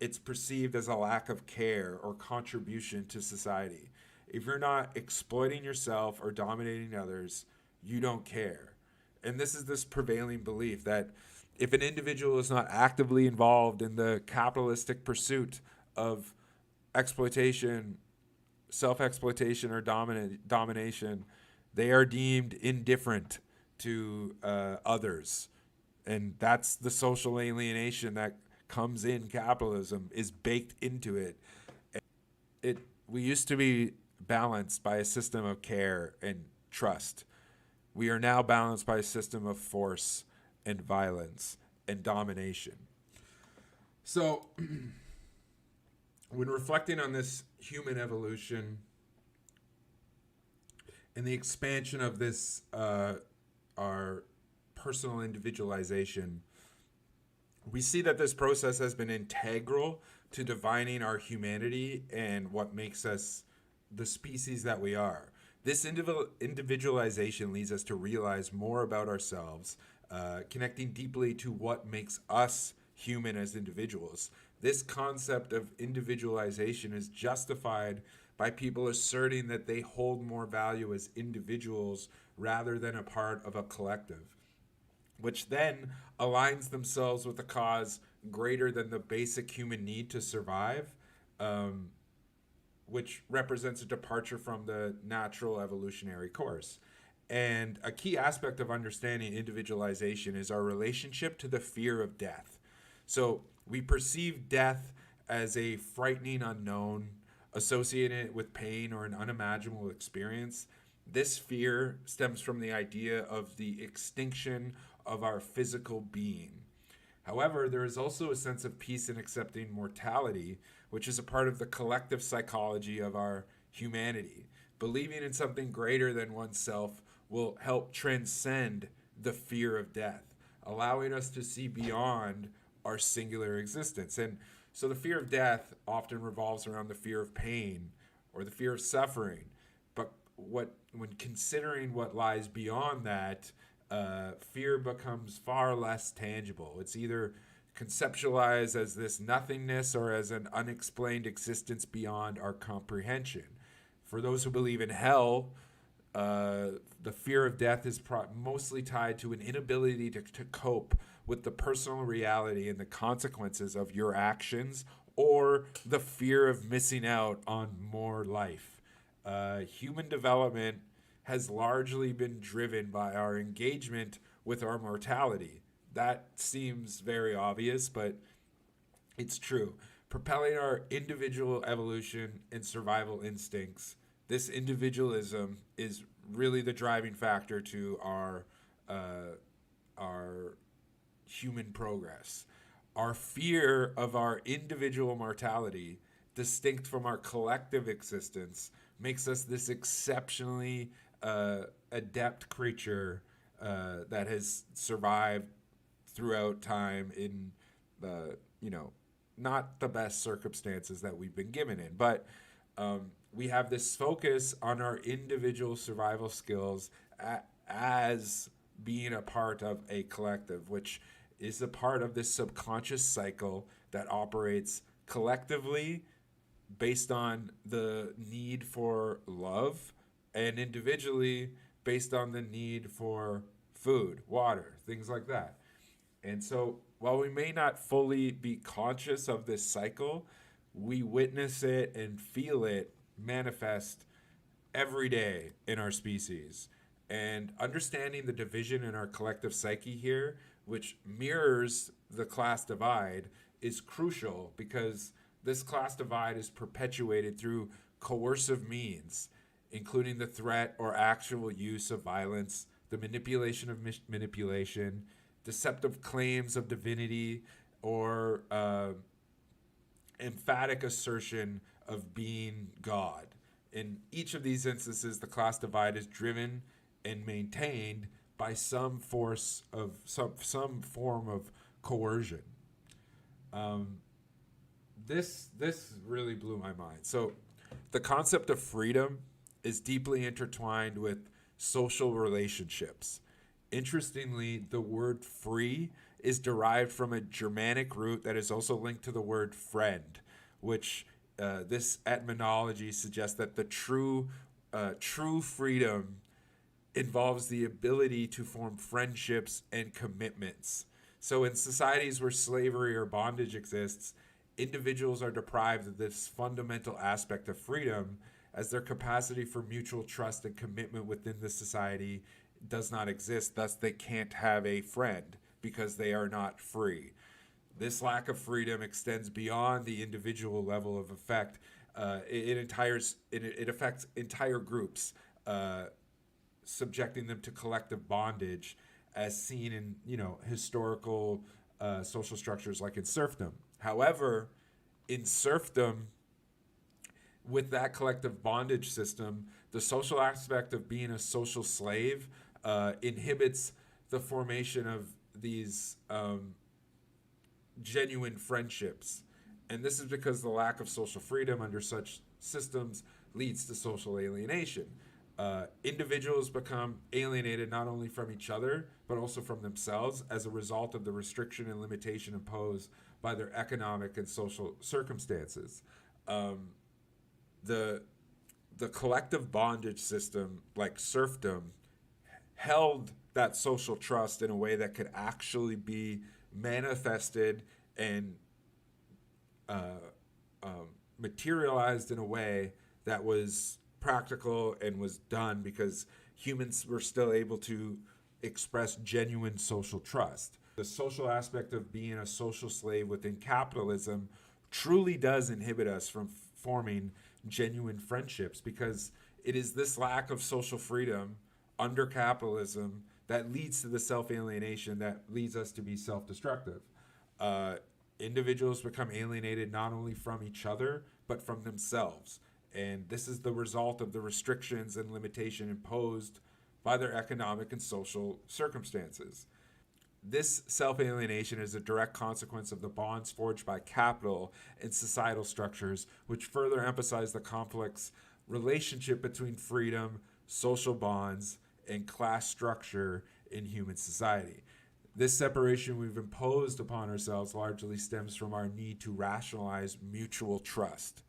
it's perceived as a lack of care or contribution to society. If you're not exploiting yourself or dominating others, you don't care. And this is this prevailing belief that if an individual is not actively involved in the capitalistic pursuit of exploitation, self-exploitation, or domination, they are deemed indifferent to others. And that's the social alienation that comes in capitalism, is baked into it. We used to be balanced by a system of care and trust. We are now balanced by a system of force and violence and domination. So when reflecting on this human evolution and the expansion of this, our personal individualization, we see that this process has been integral to defining our humanity and what makes us the species that we are. This individualization leads us to realize more about ourselves, connecting deeply to what makes us human as individuals. This concept of individualization is justified by people asserting that they hold more value as individuals rather than a part of a collective, which then aligns themselves with a cause greater than the basic human need to survive, which represents a departure from the natural evolutionary course. And a key aspect of understanding individualization is our relationship to the fear of death. So we perceive death as a frightening unknown, associated with pain or an unimaginable experience. This fear stems from the idea of the extinction of our physical being. However, there is also a sense of peace in accepting mortality, which is a part of the collective psychology of our humanity. Believing in something greater than oneself will help transcend the fear of death, allowing us to see beyond our singular existence. And so the fear of death often revolves around the fear of pain or the fear of suffering. But when considering what lies beyond that, fear becomes far less tangible. It's either conceptualized as this nothingness or as an unexplained existence beyond our comprehension. For those who believe in hell, the fear of death is mostly tied to an inability to cope with the personal reality and the consequences of your actions, or the fear of missing out on more life. Human development has largely been driven by our engagement with our mortality. That seems very obvious, but it's true. Propelling our individual evolution and survival instincts, this individualism is really the driving factor to our human progress. Our fear of our individual mortality, distinct from our collective existence, makes us this exceptionally adept creature that has survived throughout time in not the best circumstances that we've been given in. But we have this focus on our individual survival skills as being a part of a collective, which is a part of this subconscious cycle that operates collectively based on the need for love, and individually based on the need for food, water, things like that. And so while we may not fully be conscious of this cycle, we witness it and feel it manifest every day in our species. And understanding the division in our collective psyche here, which mirrors the class divide, is crucial because this class divide is perpetuated through coercive means, including the threat or actual use of violence, the manipulation of manipulation, deceptive claims of divinity, or emphatic assertion of being God. In each of these instances, the class divide is driven and maintained by some force of some form of coercion. This really blew my mind. So, the concept of freedom is deeply intertwined with social relationships. Interestingly, the word free is derived from a Germanic root that is also linked to the word friend, which this etymology suggests that the true freedom involves the ability to form friendships and commitments. So, in societies where slavery or bondage exists, individuals are deprived of this fundamental aspect of freedom, as their capacity for mutual trust and commitment within the society does not exist. Thus, they can't have a friend because they are not free. This lack of freedom extends beyond the individual level of effect. It affects entire groups, subjecting them to collective bondage, as seen in historical social structures like in serfdom. However, in serfdom, with that collective bondage system, the social aspect of being a social slave inhibits the formation of these genuine friendships. And this is because the lack of social freedom under such systems leads to social alienation. Individuals become alienated not only from each other, but also from themselves as a result of the restriction and limitation imposed by their economic and social circumstances. The collective bondage system, like serfdom, held that social trust in a way that could actually be manifested and materialized in a way that was practical and was done because humans were still able to express genuine social trust. The social aspect of being a social slave within capitalism truly does inhibit us from forming genuine friendships, because it is this lack of social freedom under capitalism that leads to the self-alienation that leads us to be self-destructive. Individuals become alienated not only from each other, but from themselves. And this is the result of the restrictions and limitation imposed by their economic and social circumstances. This self-alienation is a direct consequence of the bonds forged by capital and societal structures, which further emphasize the complex relationship between freedom, social bonds, and class structure in human society. This separation we've imposed upon ourselves largely stems from our need to rationalize mutual trust.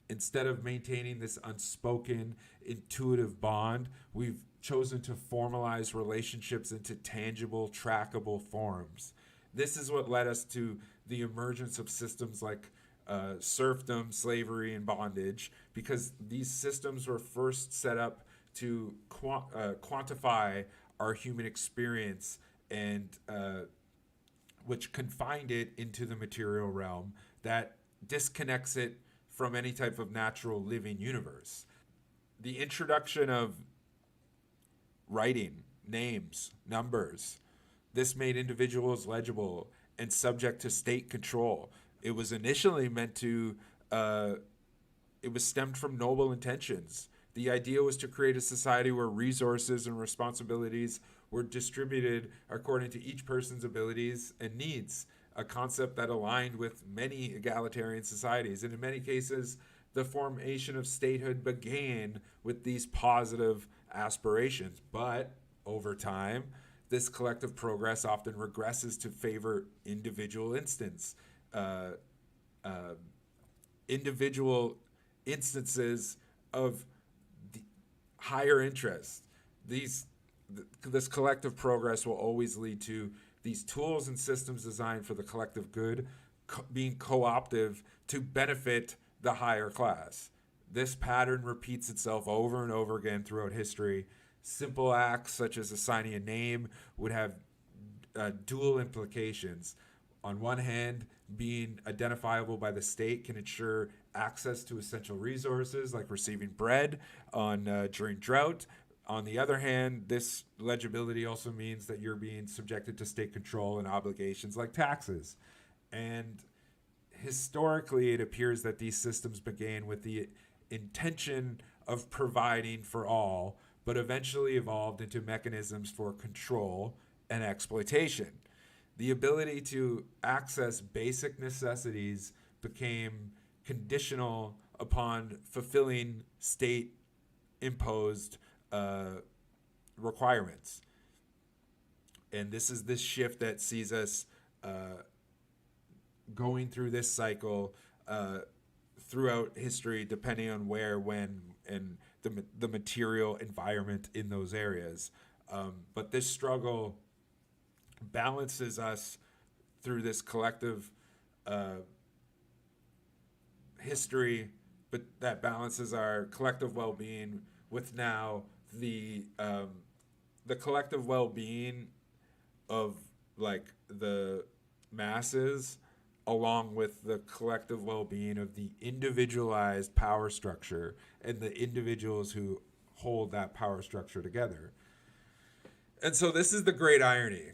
Instead of maintaining this unspoken, intuitive bond, we've chosen to formalize relationships into tangible, trackable forms. This is what led us to the emergence of systems like serfdom, slavery, and bondage, because these systems were first set up to quantify our human experience and which confined it into the material realm that disconnects it from any type of natural living universe. The introduction of writing, names, numbers, this made individuals legible and subject to state control. It was initially meant to, it was stemmed from noble intentions. The idea was to create a society where resources and responsibilities were distributed according to each person's abilities and needs, a concept that aligned with many egalitarian societies. And in many cases, the formation of statehood began with these positive aspirations. But over time, this collective progress often regresses to favor individual individual instances of the higher interest. This collective progress will always lead to these tools and systems designed for the collective good being co-optive to benefit the higher class. This pattern repeats itself over and over again throughout history. Simple acts such as assigning a name would have dual implications. On one hand, being identifiable by the state can ensure access to essential resources like receiving bread during drought. On the other hand, this legibility also means that you're being subjected to state control and obligations like taxes. And historically, it appears that these systems began with the intention of providing for all, but eventually evolved into mechanisms for control and exploitation. The ability to access basic necessities became conditional upon fulfilling state imposed requirements. And this is this shift that sees us going through this cycle throughout history, depending on where, when, and the material environment in those areas. But this struggle balances us through this collective history, but that balances our collective well-being with now the collective well-being of like the masses, along with the collective well-being of the individualized power structure and the individuals who hold that power structure together. And so this is the great irony.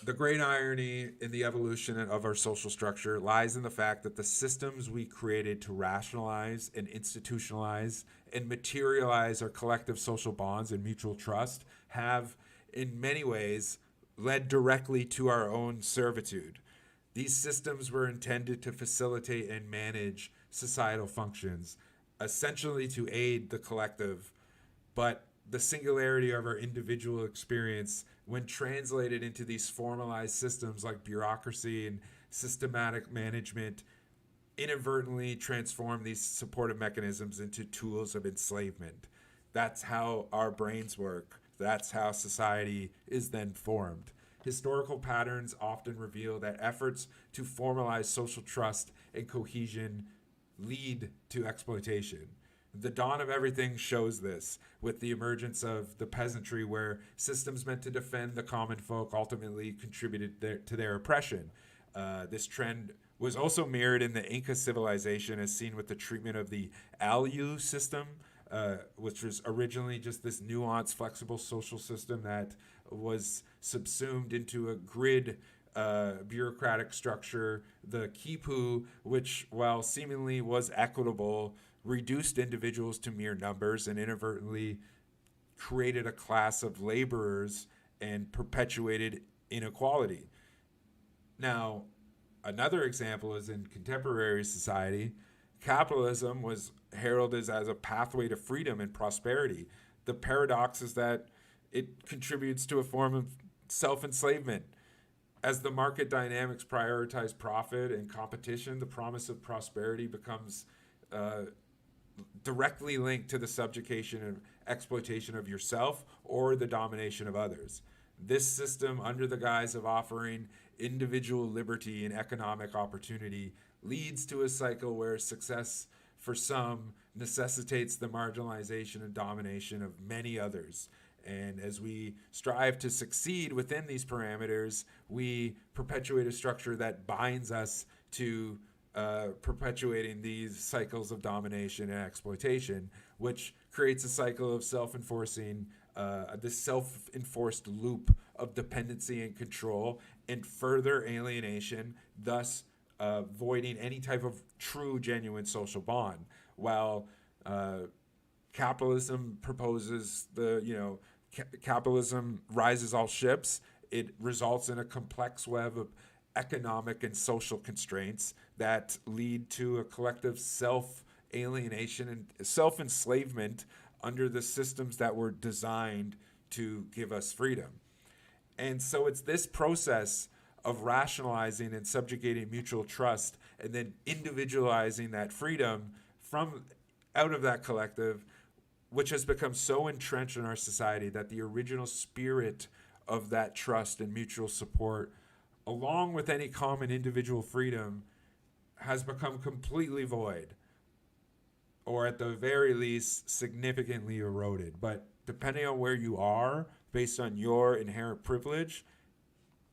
The great irony in the evolution of our social structure lies in the fact that the systems we created to rationalize and institutionalize and materialize our collective social bonds and mutual trust have, in many ways, led directly to our own servitude. These systems were intended to facilitate and manage societal functions, essentially to aid the collective, but the singularity of our individual experience, when translated into these formalized systems like bureaucracy and systematic management, inadvertently transform these supportive mechanisms into tools of enslavement. That's how our brains work. That's how society is then formed. Historical patterns often reveal that efforts to formalize social trust and cohesion lead to exploitation. The dawn of everything shows this, with the emergence of the peasantry, where systems meant to defend the common folk ultimately contributed to their oppression. This trend was also mirrored in the Inca civilization, as seen with the treatment of the Alu system, which was originally just this nuanced, flexible social system that was subsumed into a grid bureaucratic structure. The Quipu, which, while seemingly was equitable, reduced individuals to mere numbers and inadvertently created a class of laborers and perpetuated inequality. Now, another example is in contemporary society. Capitalism was heralded as a pathway to freedom and prosperity. The paradox is that it contributes to a form of self-enslavement. As the market dynamics prioritize profit and competition, the promise of prosperity becomes directly linked to the subjugation and exploitation of yourself or the domination of others. This system, under the guise of offering individual liberty and economic opportunity, leads to a cycle where success for some necessitates the marginalization and domination of many others. And as we strive to succeed within these parameters, we perpetuate a structure that binds us to perpetuating these cycles of domination and exploitation, which creates a cycle of self-enforcing, this self-enforced loop of dependency and control and further alienation, thus voiding any type of true, genuine social bond. While capitalism proposes capitalism rises all ships, it results in a complex web of economic and social constraints that lead to a collective self-alienation and self-enslavement under the systems that were designed to give us freedom. And so it's this process of rationalizing and subjugating mutual trust and then individualizing that freedom from out of that collective, which has become so entrenched in our society that the original spirit of that trust and mutual support, along with any common individual freedom, has become completely void, or at the very least significantly eroded. But depending on where you are, based on your inherent privilege,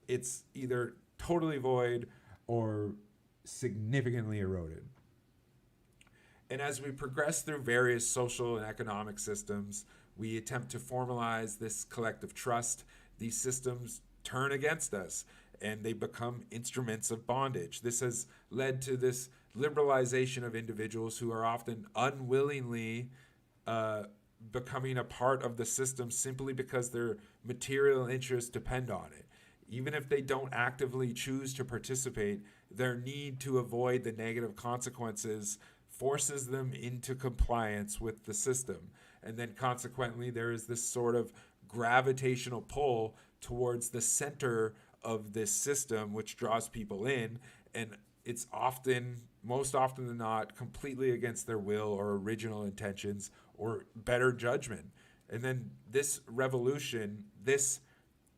it's either totally void or significantly eroded. And as we progress through various social and economic systems, we attempt to formalize this collective trust. These systems turn against us and they become instruments of bondage. This has led to this liberalization of individuals who are often unwillingly becoming a part of the system simply because their material interests depend on it. Even if they don't actively choose to participate, their need to avoid the negative consequences forces them into compliance with the system. And then consequently, there is this sort of gravitational pull towards the center of this system, which draws people in. And it's often, most often than not, completely against their will or original intentions or better judgment. And then this revolution,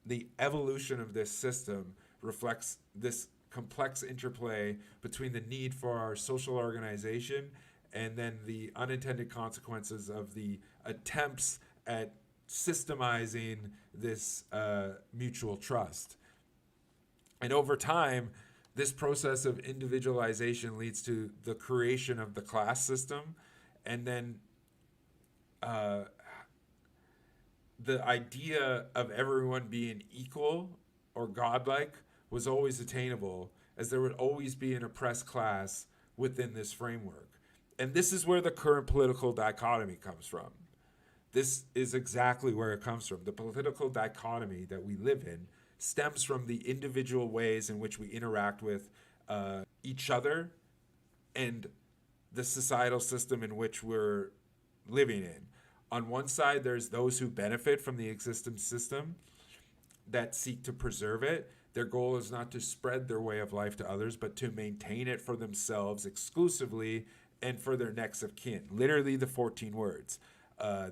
the evolution of this system reflects this complex interplay between the need for our social organization and then the unintended consequences of the attempts at systemizing this mutual trust. And over time, this process of individualization leads to the creation of the class system, and then the idea of everyone being equal or godlike was always attainable, as there would always be an oppressed class within this framework. And this is where the current political dichotomy comes from. This is exactly where it comes from. The political dichotomy that we live in stems from the individual ways in which we interact with each other and the societal system in which we're living in. On one side, there's those who benefit from the existing system that seek to preserve it. Their goal is not to spread their way of life to others, but to maintain it for themselves exclusively and for their next of kin. Literally the 14 words.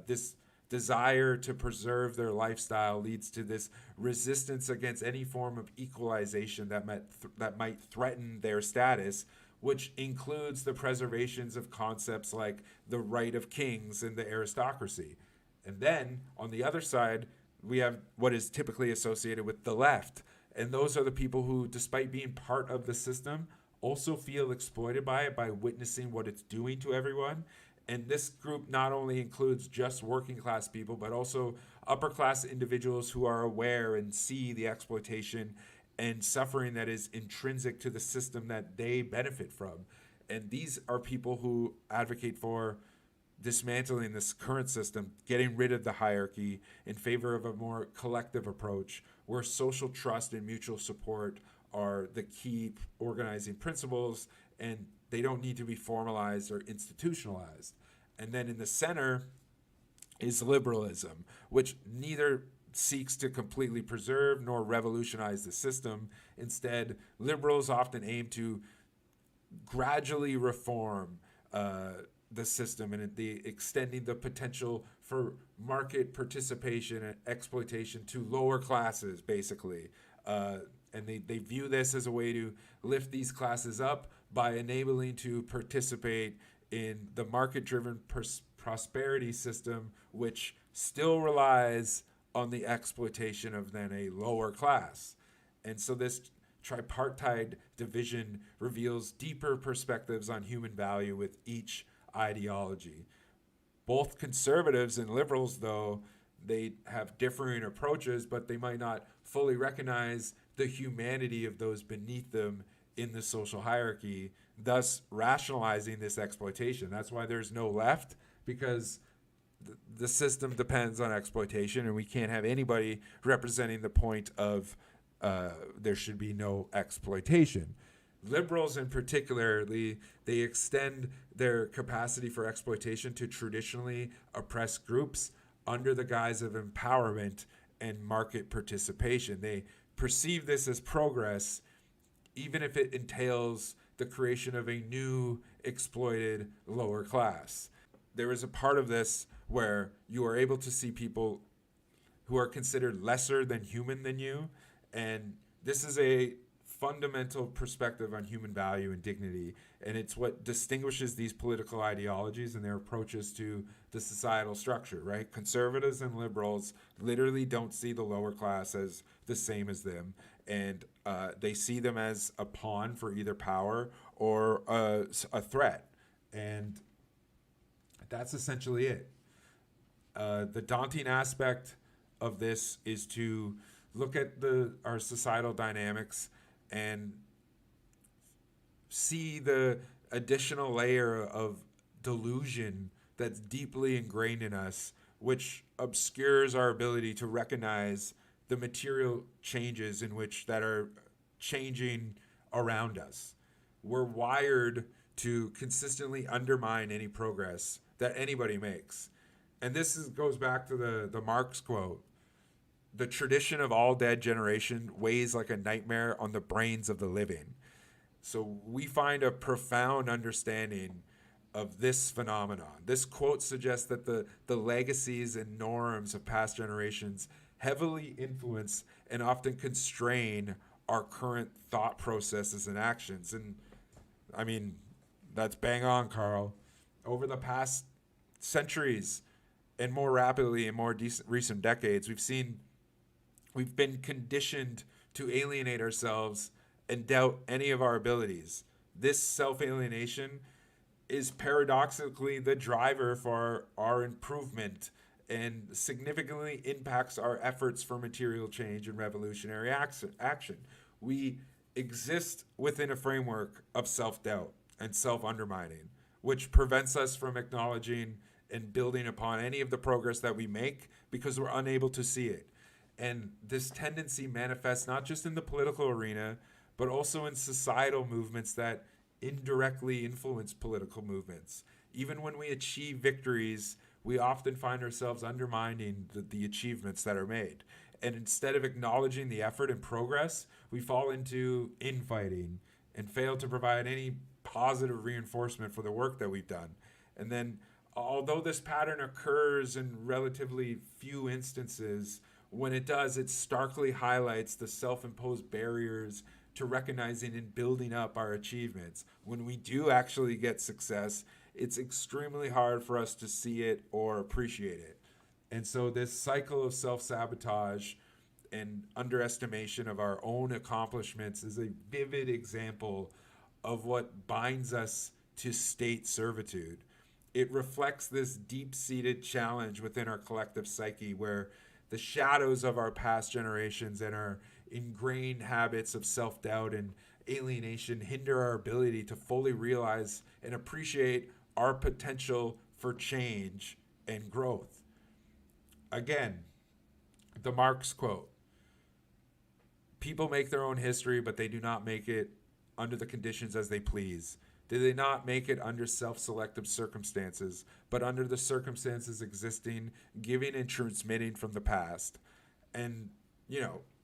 This desire to preserve their lifestyle leads to this resistance against any form of equalization that might threaten their status, which includes the preservations of concepts like the right of kings and the aristocracy. And then, on the other side, we have what is typically associated with the left. And those are the people who, despite being part of the system, also feel exploited by it by witnessing what it's doing to everyone. And this group not only includes just working class people, but also upper class individuals who are aware and see the exploitation and suffering that is intrinsic to the system that they benefit from. And these are people who advocate for dismantling this current system, getting rid of the hierarchy in favor of a more collective approach where social trust and mutual support are the key organizing principles, and they don't need to be formalized or institutionalized. And then in the center is liberalism, which neither seeks to completely preserve nor revolutionize the system. Instead, liberals often aim to gradually reform the system and the extending the potential for market participation and exploitation to lower classes, basically. And they view this as a way to lift these classes up by enabling to participate in the market-driven prosperity system, which still relies on the exploitation of then a lower class. And so this tripartite division reveals deeper perspectives on human value with each ideology. Both conservatives and liberals, though, they have differing approaches, but they might not fully recognize the humanity of those beneath them in the social hierarchy, thus rationalizing this exploitation. That's why there's no left, because the system depends on exploitation, and we can't have anybody representing the point of there should be no exploitation. Liberals in particular, they extend their capacity for exploitation to traditionally oppressed groups under the guise of empowerment and market participation. They perceive this as progress, even if it entails the creation of a new exploited lower class. There is a part of this where you are able to see people who are considered lesser than human than you. And this is a fundamental perspective on human value and dignity. And it's what distinguishes these political ideologies and their approaches to the societal structure, right? Conservatives and liberals literally don't see the lower class as the same as them. And they see them as a pawn for either power or a threat. And that's essentially it. The daunting aspect of this is to look at our societal dynamics and see the additional layer of delusion that's deeply ingrained in us, which obscures our ability to recognize the material changes in which that are changing around us. We're wired to consistently undermine any progress that anybody makes. And goes back to the Marx quote. The tradition of all dead generation weighs like a nightmare on the brains of the living. So we find a profound understanding of this phenomenon. This quote suggests that the legacies and norms of past generations heavily influence and often constrain our current thought processes and actions. And I mean, that's bang on, Carl. Over the past centuries, and more rapidly in more recent decades, we've been conditioned to alienate ourselves and doubt any of our abilities. This self-alienation is paradoxically the driver for our improvement and significantly impacts our efforts for material change and revolutionary action. We exist within a framework of self-doubt and self-undermining, which prevents us from acknowledging and building upon any of the progress that we make because we're unable to see it. And this tendency manifests not just in the political arena, but also in societal movements that indirectly influence political movements. Even when we achieve victories, we often find ourselves undermining the achievements that are made. And instead of acknowledging the effort and progress, we fall into infighting and fail to provide any positive reinforcement for the work that we've done. And then, although this pattern occurs in relatively few instances, when it does, it starkly highlights the self-imposed barriers to recognizing and building up our achievements. When we do actually get success, it's extremely hard for us to see it or appreciate it. And so this cycle of self-sabotage and underestimation of our own accomplishments is a vivid example of what binds us to state servitude. It reflects this deep-seated challenge within our collective psyche where the shadows of our past generations and our ingrained habits of self-doubt and alienation hinder our ability to fully realize and appreciate our potential for change and growth. Again, the Marx quote, people make their own history, but they do not make it under the conditions as they please. Do they not make it under self-selective circumstances, but under the circumstances existing, giving and transmitting from the past? And,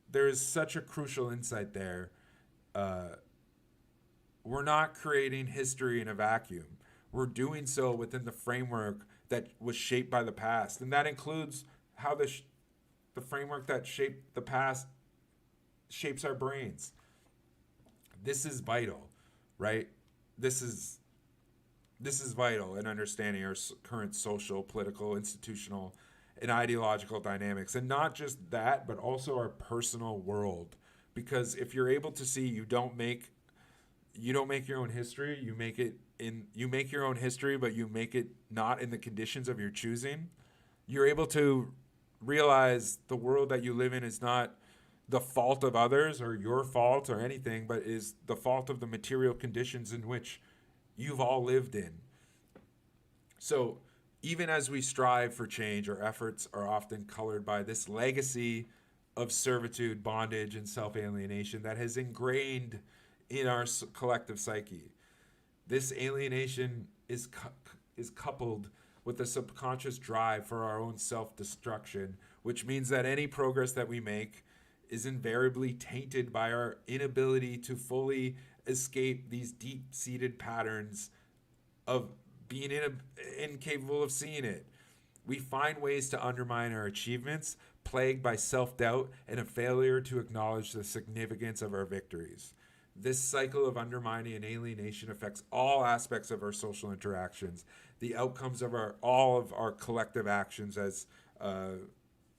there is such a crucial insight there. We're not creating history in a vacuum. We're doing so within the framework that was shaped by the past. And that includes how the framework that shaped the past shapes our brains. This is vital, right? This is vital in understanding our current social, political, institutional, and ideological dynamics. And not just that, but also our personal world. Because if you're able to see you don't make your own history, you make your own history, but you make it not in the conditions of your choosing, you're able to realize the world that you live in is not the fault of others or your fault or anything, but is the fault of the material conditions in which you've all lived in. So even as we strive for change, our efforts are often colored by this legacy of servitude, bondage, and self-alienation that has ingrained in our collective psyche. This alienation is coupled with a subconscious drive for our own self-destruction, which means that any progress that we make is invariably tainted by our inability to fully escape these deep-seated patterns of being incapable of seeing it. We find ways to undermine our achievements, plagued by self-doubt and a failure to acknowledge the significance of our victories. This cycle of undermining and alienation affects all aspects of our social interactions, the outcomes of all of our collective actions as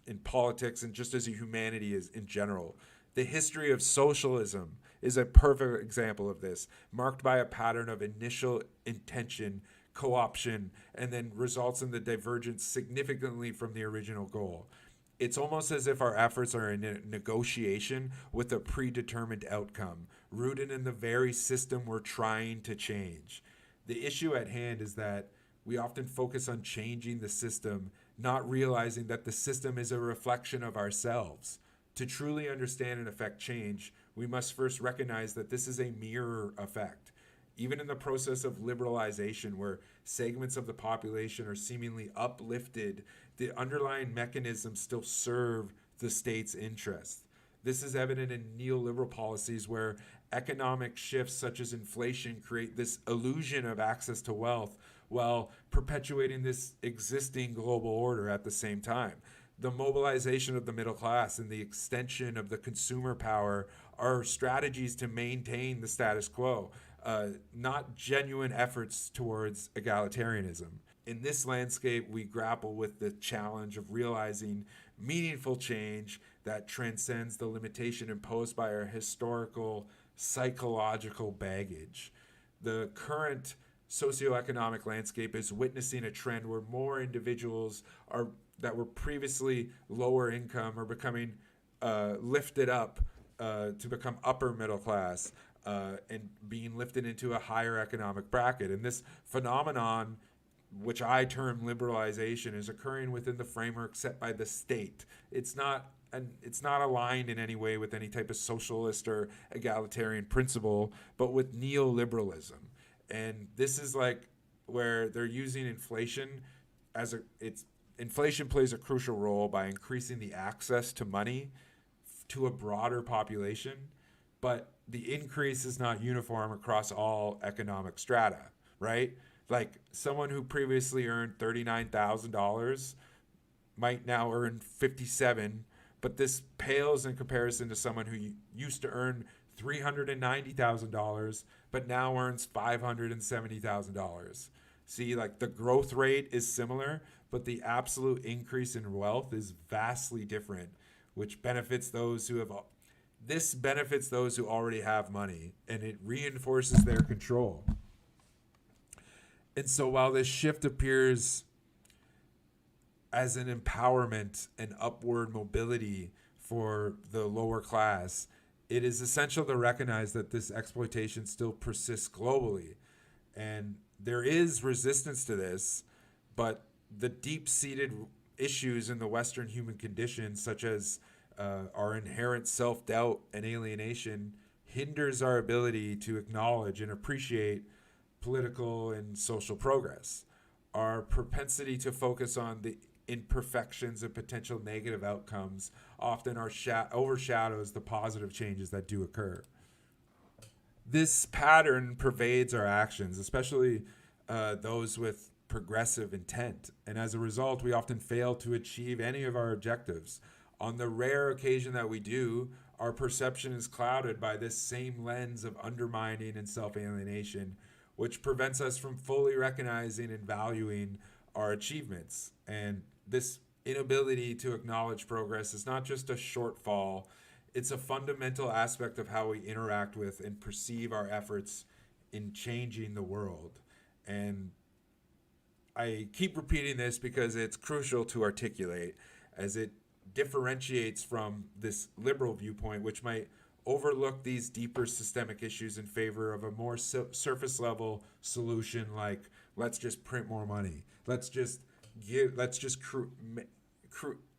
in politics and just as humanity is in general. The history of socialism is a perfect example of this, marked by a pattern of initial intention, co-option, and then results in the divergence significantly from the original goal. It's almost as if our efforts are in a negotiation with a predetermined outcome, rooted in the very system we're trying to change. The issue at hand is that we often focus on changing the system, not realizing that the system is a reflection of ourselves. To truly understand and affect change, we must first recognize that this is a mirror effect. Even in the process of liberalization, where segments of the population are seemingly uplifted, the underlying mechanisms still serve the state's interests. This is evident in neoliberal policies where economic shifts such as inflation create this illusion of access to wealth while perpetuating this existing global order at the same time. The mobilization of the middle class and the extension of the consumer power are strategies to maintain the status quo, not genuine efforts towards egalitarianism. In this landscape, we grapple with the challenge of realizing meaningful change that transcends the limitation imposed by our historical psychological baggage. The current socioeconomic landscape is witnessing a trend where more individuals that were previously lower income are becoming lifted up to become upper middle class and being lifted into a higher economic bracket. And this phenomenon, which I term liberalization, is occurring within the framework set by the state. It's not aligned in any way with any type of socialist or egalitarian principle, but with neoliberalism. And this is like where they're using inflation inflation plays a crucial role by increasing the access to money to a broader population, but the increase is not uniform across all economic strata, right? Like someone who previously earned $39,000 might now earn $57,000, but this pales in comparison to someone who used to earn $390,000 but now earns $570,000. See, like the growth rate is similar, but the absolute increase in wealth is vastly different, which benefits those who already have money, and it reinforces their control. And so while this shift appears as an empowerment and upward mobility for the lower class, it is essential to recognize that this exploitation still persists globally. And there is resistance to this, but the deep-seated issues in the Western human condition, such as our inherent self-doubt and alienation, hinders our ability to acknowledge and appreciate political and social progress. Our propensity to focus on the imperfections and potential negative outcomes often overshadows the positive changes that do occur. This pattern pervades our actions, especially those with progressive intent, and as a result, we often fail to achieve any of our objectives. On the rare occasion that we do, our perception is clouded by this same lens of undermining and self-alienation, which prevents us from fully recognizing and valuing our achievements. And this inability to acknowledge progress is not just a shortfall, it's a fundamental aspect of how we interact with and perceive our efforts in changing the world. And I keep repeating this because it's crucial to articulate, as it differentiates from this liberal viewpoint, which might overlook these deeper systemic issues in favor of a more surface level solution, like let's just print more money, let's just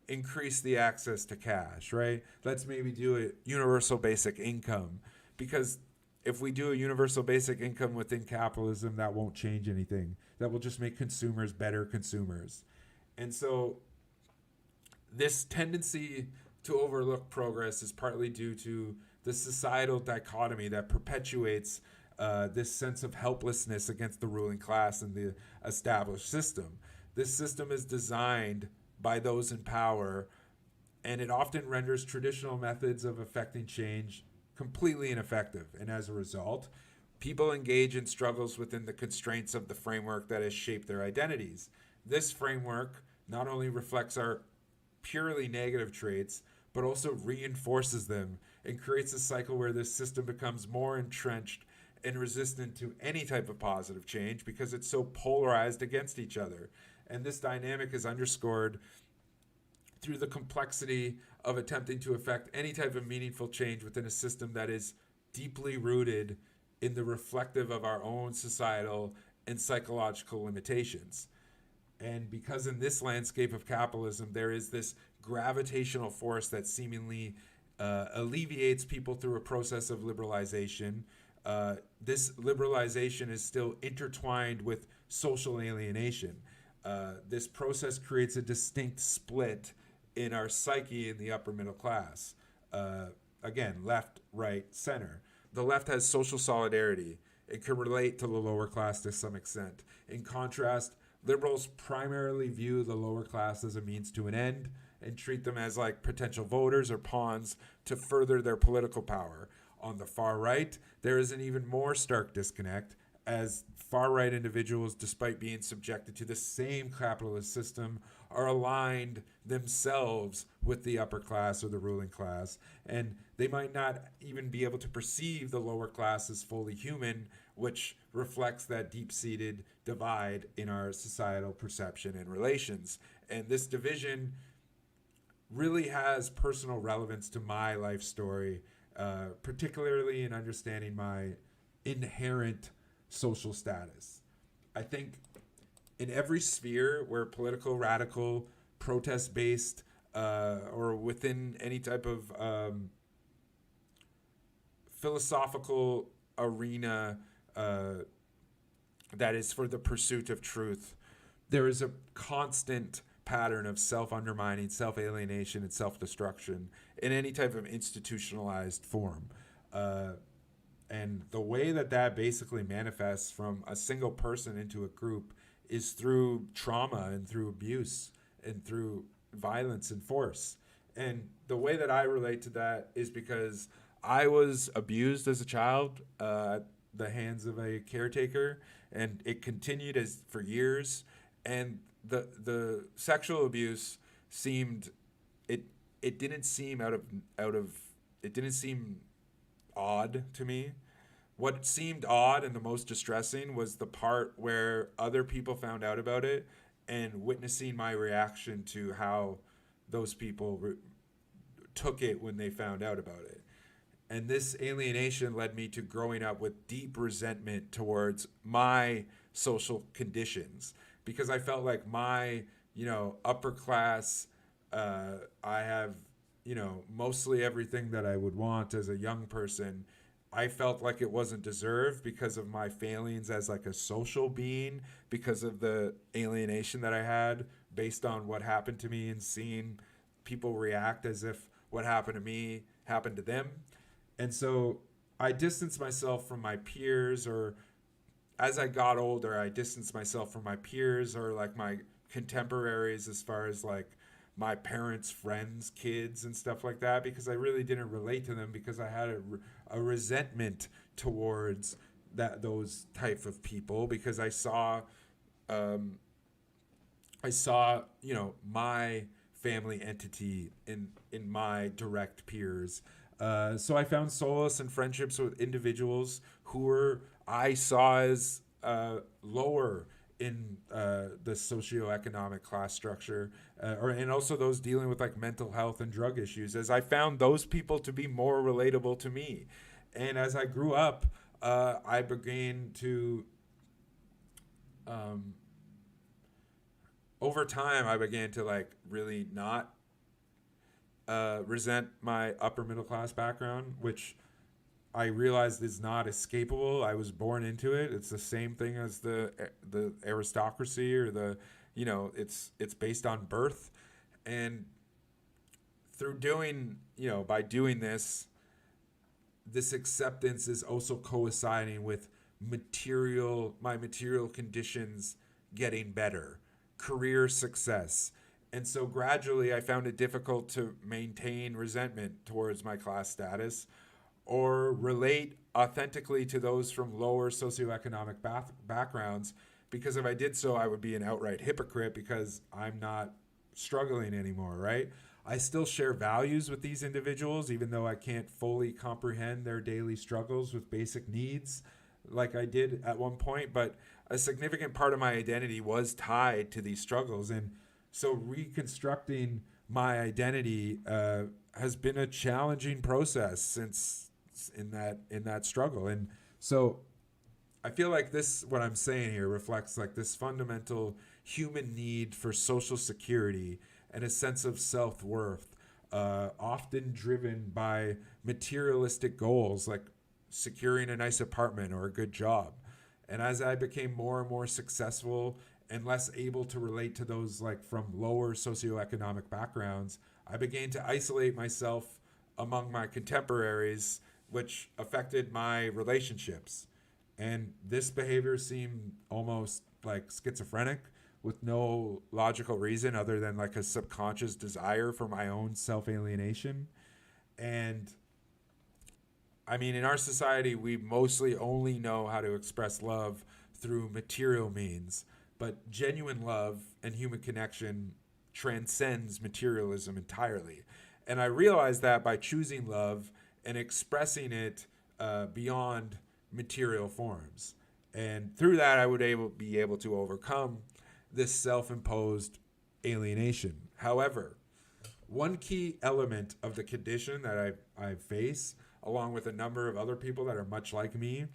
increase the access to cash, right? Let's maybe do a universal basic income, because if we do a universal basic income within capitalism, that won't change anything. That will just make consumers better consumers. And so this tendency to overlook progress is partly due to the societal dichotomy that perpetuates this sense of helplessness against the ruling class and the established system. This system is designed by those in power, and it often renders traditional methods of effecting change completely ineffective. And as a result, people engage in struggles within the constraints of the framework that has shaped their identities. This framework not only reflects our purely negative traits, but also reinforces them and creates a cycle where this system becomes more entrenched and resistant to any type of positive change because it's so polarized against each other. And this dynamic is underscored through the complexity of attempting to effect any type of meaningful change within a system that is deeply rooted in the reflective of our own societal and psychological limitations. And because in this landscape of capitalism, there is this gravitational force that seemingly alleviates people through a process of liberalization, this liberalization is still intertwined with social alienation. This process creates a distinct split in our psyche in the upper middle class. Again, left, right, center. The left has social solidarity. It can relate to the lower class to some extent. In contrast, liberals primarily view the lower class as a means to an end and treat them as like potential voters or pawns to further their political power. On the far right, there is an even more stark disconnect, as far-right individuals, despite being subjected to the same capitalist system, are aligned themselves with the upper class or the ruling class, and they might not even be able to perceive the lower class as fully human, which reflects that deep-seated divide in our societal perception and relations. And this division really has personal relevance to my life story, particularly in understanding my inherent social status. I think in every sphere where political, radical, protest-based, or within any type of philosophical arena that is for the pursuit of truth, there is a constant pattern of self-undermining, self-alienation, and self-destruction in any type of institutionalized form. And the way that that basically manifests from a single person into a group is through trauma and through abuse and through violence and force. And the way that I relate to that is because I was abused as a child at the hands of a caretaker, and it continued as for years. And the sexual abuse seemed it didn't seem out of it didn't seem odd to me. What seemed odd and the most distressing was the part where other people found out about it and witnessing my reaction to how those people took it when they found out about it. And this alienation led me to growing up with deep resentment towards my social conditions, because I felt like my, upper class, I have, mostly everything that I would want as a young person. I felt like it wasn't deserved because of my failings as like a social being, because of the alienation that I had based on what happened to me and seeing people react as if what happened to me happened to them. And so I distanced myself from my peers, or as I got older, I distanced myself from my peers or like my contemporaries as far as like my parents' friends, kids, and stuff like that, because I really didn't relate to them, because I had a resentment towards those type of people, because I saw my family entity in my direct peers. So I found solace in friendships with individuals who I saw as lower in the socioeconomic class structure, and also those dealing with like mental health and drug issues, as I found those people to be more relatable to me. And as I grew up, I began to, over time, I began to like really not resent my upper middle class background, which I realized is not escapable. I was born into it. It's the same thing as the aristocracy, or it's based on birth. And through by doing this acceptance is also coinciding with my material conditions getting better. career success. And so gradually I found it difficult to maintain resentment towards my class status or relate authentically to those from lower socioeconomic backgrounds, because if I did so, I would be an outright hypocrite because I'm not struggling anymore, right? I still share values with these individuals, even though I can't fully comprehend their daily struggles with basic needs like I did at one point. But a significant part of my identity was tied to these struggles. And so reconstructing my identity has been a challenging process since in that struggle. And so I feel like this, what I'm saying here, reflects like this fundamental human need for social security and a sense of self-worth, often driven by materialistic goals like securing a nice apartment or a good job. And as I became more and more successful and less able to relate to those like from lower socioeconomic backgrounds, I began to isolate myself among my contemporaries, which affected my relationships. And this behavior seemed almost like schizophrenic with no logical reason other than like a subconscious desire for my own self-alienation. And I mean, in our society, we mostly only know how to express love through material means, but genuine love and human connection transcends materialism entirely. And I realized that by choosing love and expressing it beyond material forms. And through that, I would be able to overcome this self-imposed alienation. However, one key element of the condition that I face, along with a number of other people that are much like me,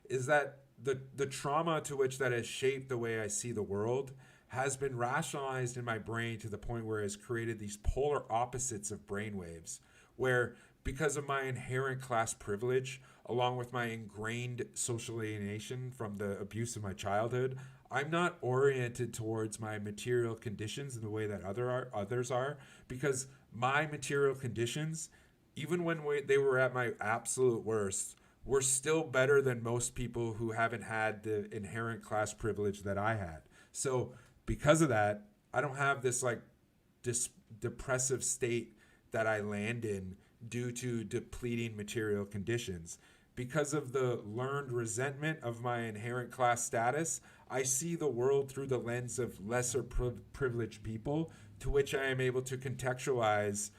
is that the trauma to which that has shaped the way I see the world has been rationalized in my brain to the point where it has created these polar opposites of brainwaves, where because of my inherent class privilege, along with my ingrained social alienation from the abuse of my childhood, I'm not oriented towards my material conditions in the way that others are, because my material conditions, even when they were at my absolute worst, were still better than most people who haven't had the inherent class privilege that I had. So because of that, I don't have this like depressive state that I land in due to depleting material conditions. Because of the learned resentment of my inherent class status, I see the world through the lens of lesser privileged people, to which I am able to contextualize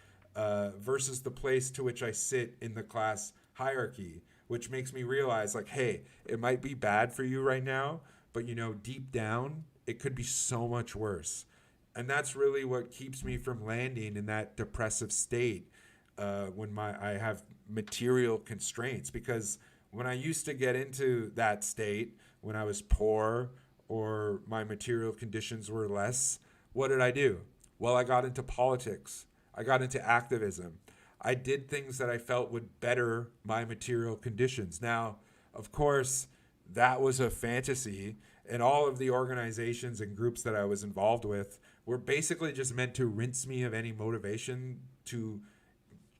versus the place to which I sit in the class hierarchy, which makes me realize like, hey, it might be bad for you right now, but you know, deep down, it could be so much worse. And that's really what keeps me from landing in that depressive state when I have material constraints. Because when I used to get into that state, when I was poor or my material conditions were less, what did I do? Well, I got into politics. I got into activism. I did things that I felt would better my material conditions. Now, of course, that was a fantasy, and all of the organizations and groups that I was involved with were basically just meant to rinse me of any motivation to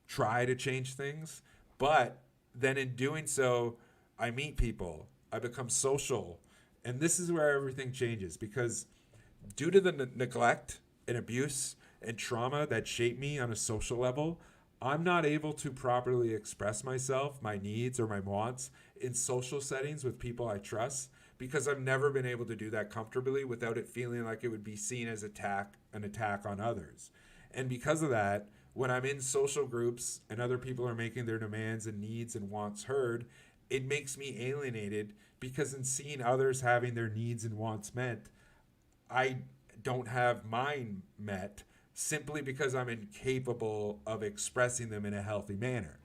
try to change things. But then in doing so, I meet people, I become social, and this is where everything changes, because due to the neglect and abuse and trauma that shaped me on a social level, I'm not able to properly express myself, my needs, or my wants in social settings with people I trust, because I've never been able to do that comfortably without it feeling like it would be seen as an attack on others. And because of that, when I'm in social groups and other people are making their demands and needs and wants heard, it makes me alienated, because in seeing others having their needs and wants met, I don't have mine met, simply because I'm incapable of expressing them in a healthy manner.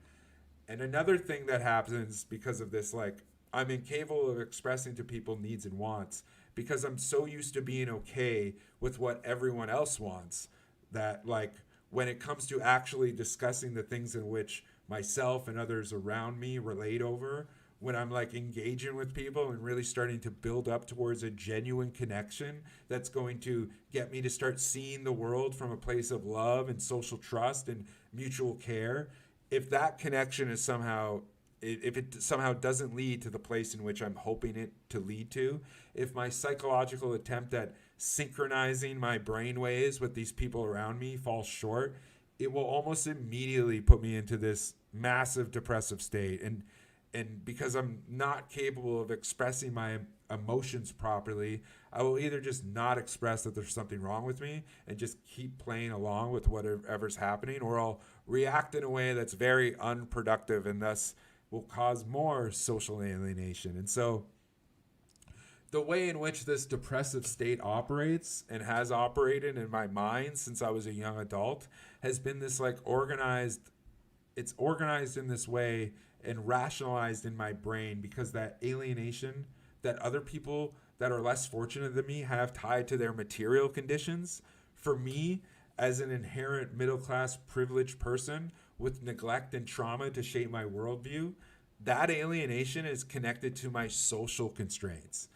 And another thing that happens because of this, like, I'm incapable of expressing to people needs and wants because I'm so used to being okay with what everyone else wants, that like when it comes to actually discussing the things in which myself and others around me relate over, when I'm like engaging with people and really starting to build up towards a genuine connection that's going to get me to start seeing the world from a place of love and social trust and mutual care, if that connection is somehow if it somehow doesn't lead to the place in which I'm hoping it to lead to, if my psychological attempt at synchronizing my brain waves with these people around me falls short, it will almost immediately put me into this massive depressive state. And because I'm not capable of expressing my emotions properly, I will either just not express that there's something wrong with me and just keep playing along with whatever's happening, or I'll react in a way that's very unproductive and thus will cause more social alienation. And so the way in which this depressive state operates and has operated in my mind since I was a young adult has been this like it's organized in this way and rationalized in my brain because that alienation that other people that are less fortunate than me have tied to their material conditions, for me, as an inherent middle class privileged person with neglect and trauma to shape my worldview, that alienation is connected to my social constraints,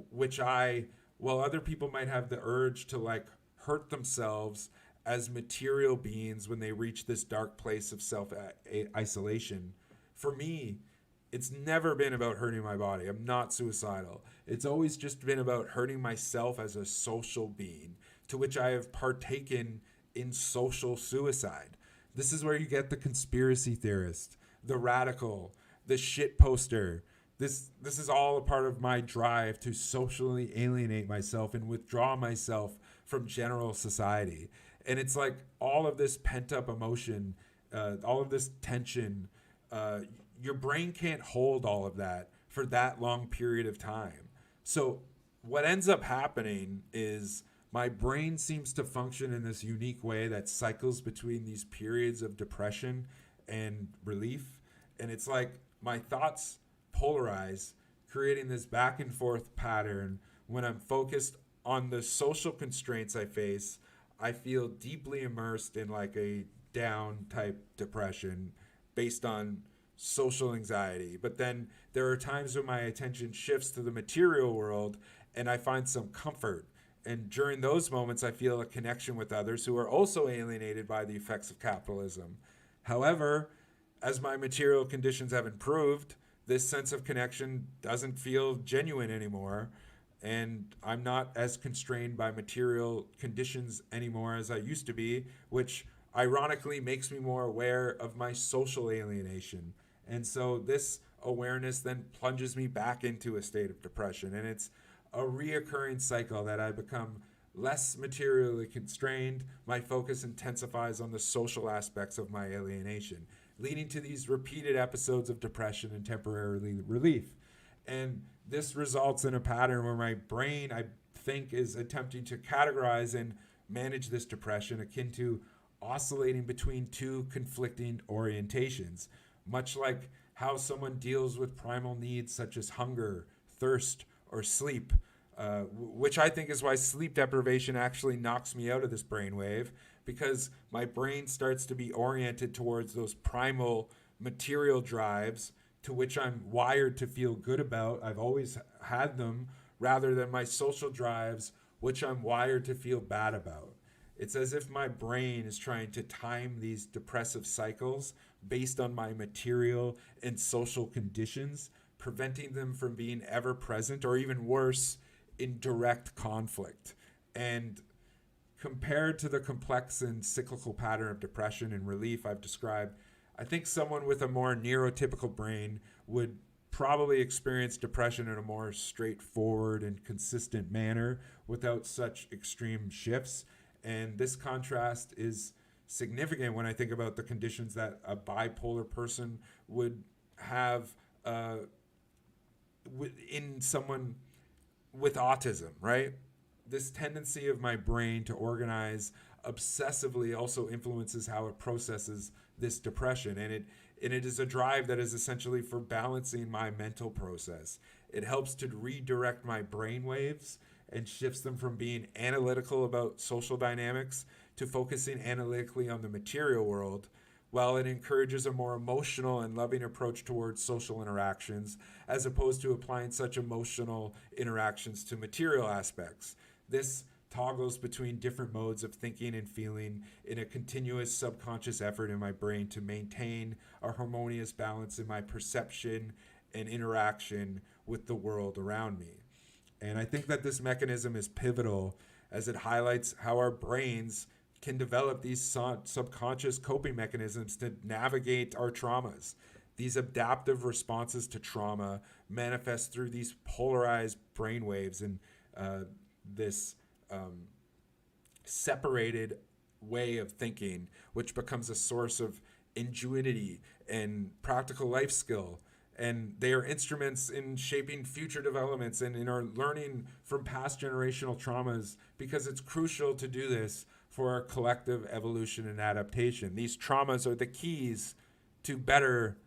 which while other people might have the urge to like hurt themselves as material beings when they reach this dark place of self isolation, for me, it's never been about hurting my body. I'm not suicidal. It's always just been about hurting myself as a social being, to which I have partaken in social suicide. This is where you get the conspiracy theorist, the radical, the shit poster. This is all a part of my drive to socially alienate myself and withdraw myself from general society. And it's like all of this pent up emotion, all of this tension, your brain can't hold all of that for that long period of time. So what ends up happening is my brain seems to function in this unique way that cycles between these periods of depression and relief. And it's like my thoughts polarize, creating this back and forth pattern. When I'm focused on the social constraints I face, I feel deeply immersed in like a down type depression based on social anxiety. But then there are times when my attention shifts to the material world and I find some comfort. And during those moments, I feel a connection with others who are also alienated by the effects of capitalism. However, as my material conditions have improved, this sense of connection doesn't feel genuine anymore. And I'm not as constrained by material conditions anymore as I used to be, which ironically makes me more aware of my social alienation. And so this awareness then plunges me back into a state of depression. And it's a reoccurring cycle that I become less materially constrained. My focus intensifies on the social aspects of my alienation, leading to these repeated episodes of depression and temporary relief. And this results in a pattern where my brain, I think, is attempting to categorize and manage this depression akin to oscillating between two conflicting orientations, much like how someone deals with primal needs such as hunger, thirst, or sleep, which I think is why sleep deprivation actually knocks me out of this brainwave, because my brain starts to be oriented towards those primal material drives to which I'm wired to feel good about. I've always had them, rather than my social drives, which I'm wired to feel bad about. It's as if my brain is trying to time these depressive cycles based on my material and social conditions, preventing them from being ever present, or even worse, in direct conflict. And compared to the complex and cyclical pattern of depression and relief I've described, I think someone with a more neurotypical brain would probably experience depression in a more straightforward and consistent manner without such extreme shifts. And this contrast is significant when I think about the conditions that a bipolar person would have in someone with autism, right? This tendency of my brain to organize obsessively also influences how it processes this depression. And it is a drive that is essentially for balancing my mental process. It helps to redirect my brain waves and shifts them from being analytical about social dynamics to focusing analytically on the material world, while it encourages a more emotional and loving approach towards social interactions, as opposed to applying such emotional interactions to material aspects. This toggles between different modes of thinking and feeling in a continuous subconscious effort in my brain to maintain a harmonious balance in my perception and interaction with the world around me. And I think that this mechanism is pivotal as it highlights how our brains can develop these subconscious coping mechanisms to navigate our traumas. These adaptive responses to trauma manifest through these polarized brain waves and this separated way of thinking, which becomes a source of ingenuity and practical life skill. And they are instruments in shaping future developments and in our learning from past generational traumas, because it's crucial to do this for our collective evolution and adaptation. These traumas are the keys to better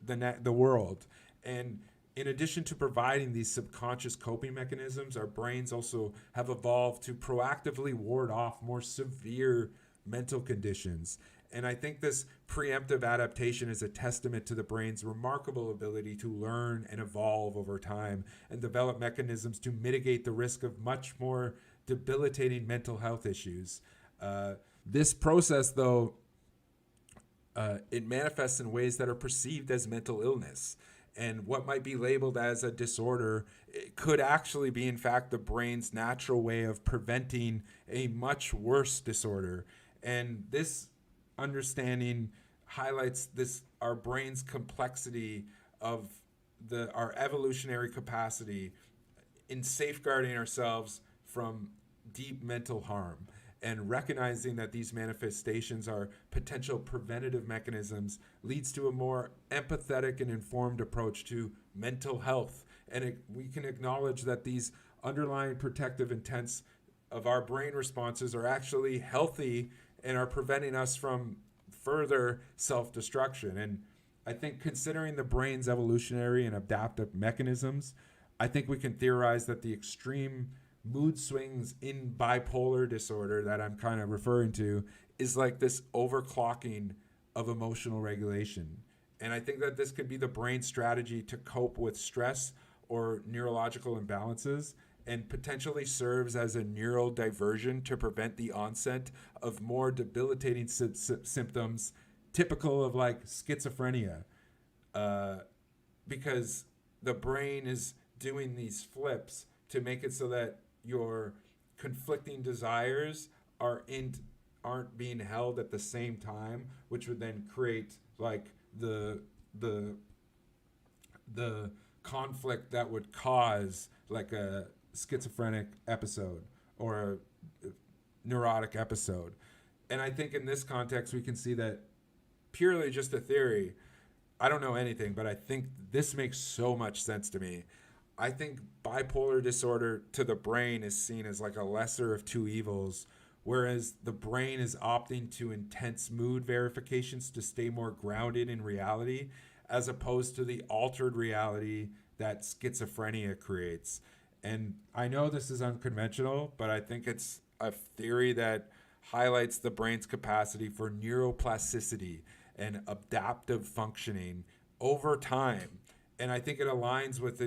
the world. And in addition to providing these subconscious coping mechanisms, our brains also have evolved to proactively ward off more severe mental conditions. And I think this preemptive adaptation is a testament to the brain's remarkable ability to learn and evolve over time and develop mechanisms to mitigate the risk of much more debilitating mental health issues. This process, though, it manifests in ways that are perceived as mental illness. And what might be labeled as a disorder, it could actually be, in fact, the brain's natural way of preventing a much worse disorder. And this understanding highlights our brain's complexity of our evolutionary capacity in safeguarding ourselves from deep mental harm. And recognizing that these manifestations are potential preventative mechanisms leads to a more empathetic and informed approach to mental health. And we can acknowledge that these underlying protective intents of our brain responses are actually healthy and are preventing us from further self-destruction. And I think, considering the brain's evolutionary and adaptive mechanisms, I think we can theorize that the extreme mood swings in bipolar disorder that I'm kind of referring to is like this overclocking of emotional regulation. And I think that this could be the brain's strategy to cope with stress or neurological imbalances, and potentially serves as a neural diversion to prevent the onset of more debilitating symptoms typical of like schizophrenia, because the brain is doing these flips to make it so that your conflicting desires aren't being held at the same time, which would then create like the conflict that would cause like a schizophrenic episode or a neurotic episode. And I think in this context we can see that, purely just a theory, I don't know anything, but I think this makes so much sense to me. I think bipolar disorder to the brain is seen as like a lesser of two evils, whereas the brain is opting to intense mood verifications to stay more grounded in reality, as opposed to the altered reality that schizophrenia creates. And I know this is unconventional, but I think it's a theory that highlights the brain's capacity for neuroplasticity and adaptive functioning over time. And I think it aligns with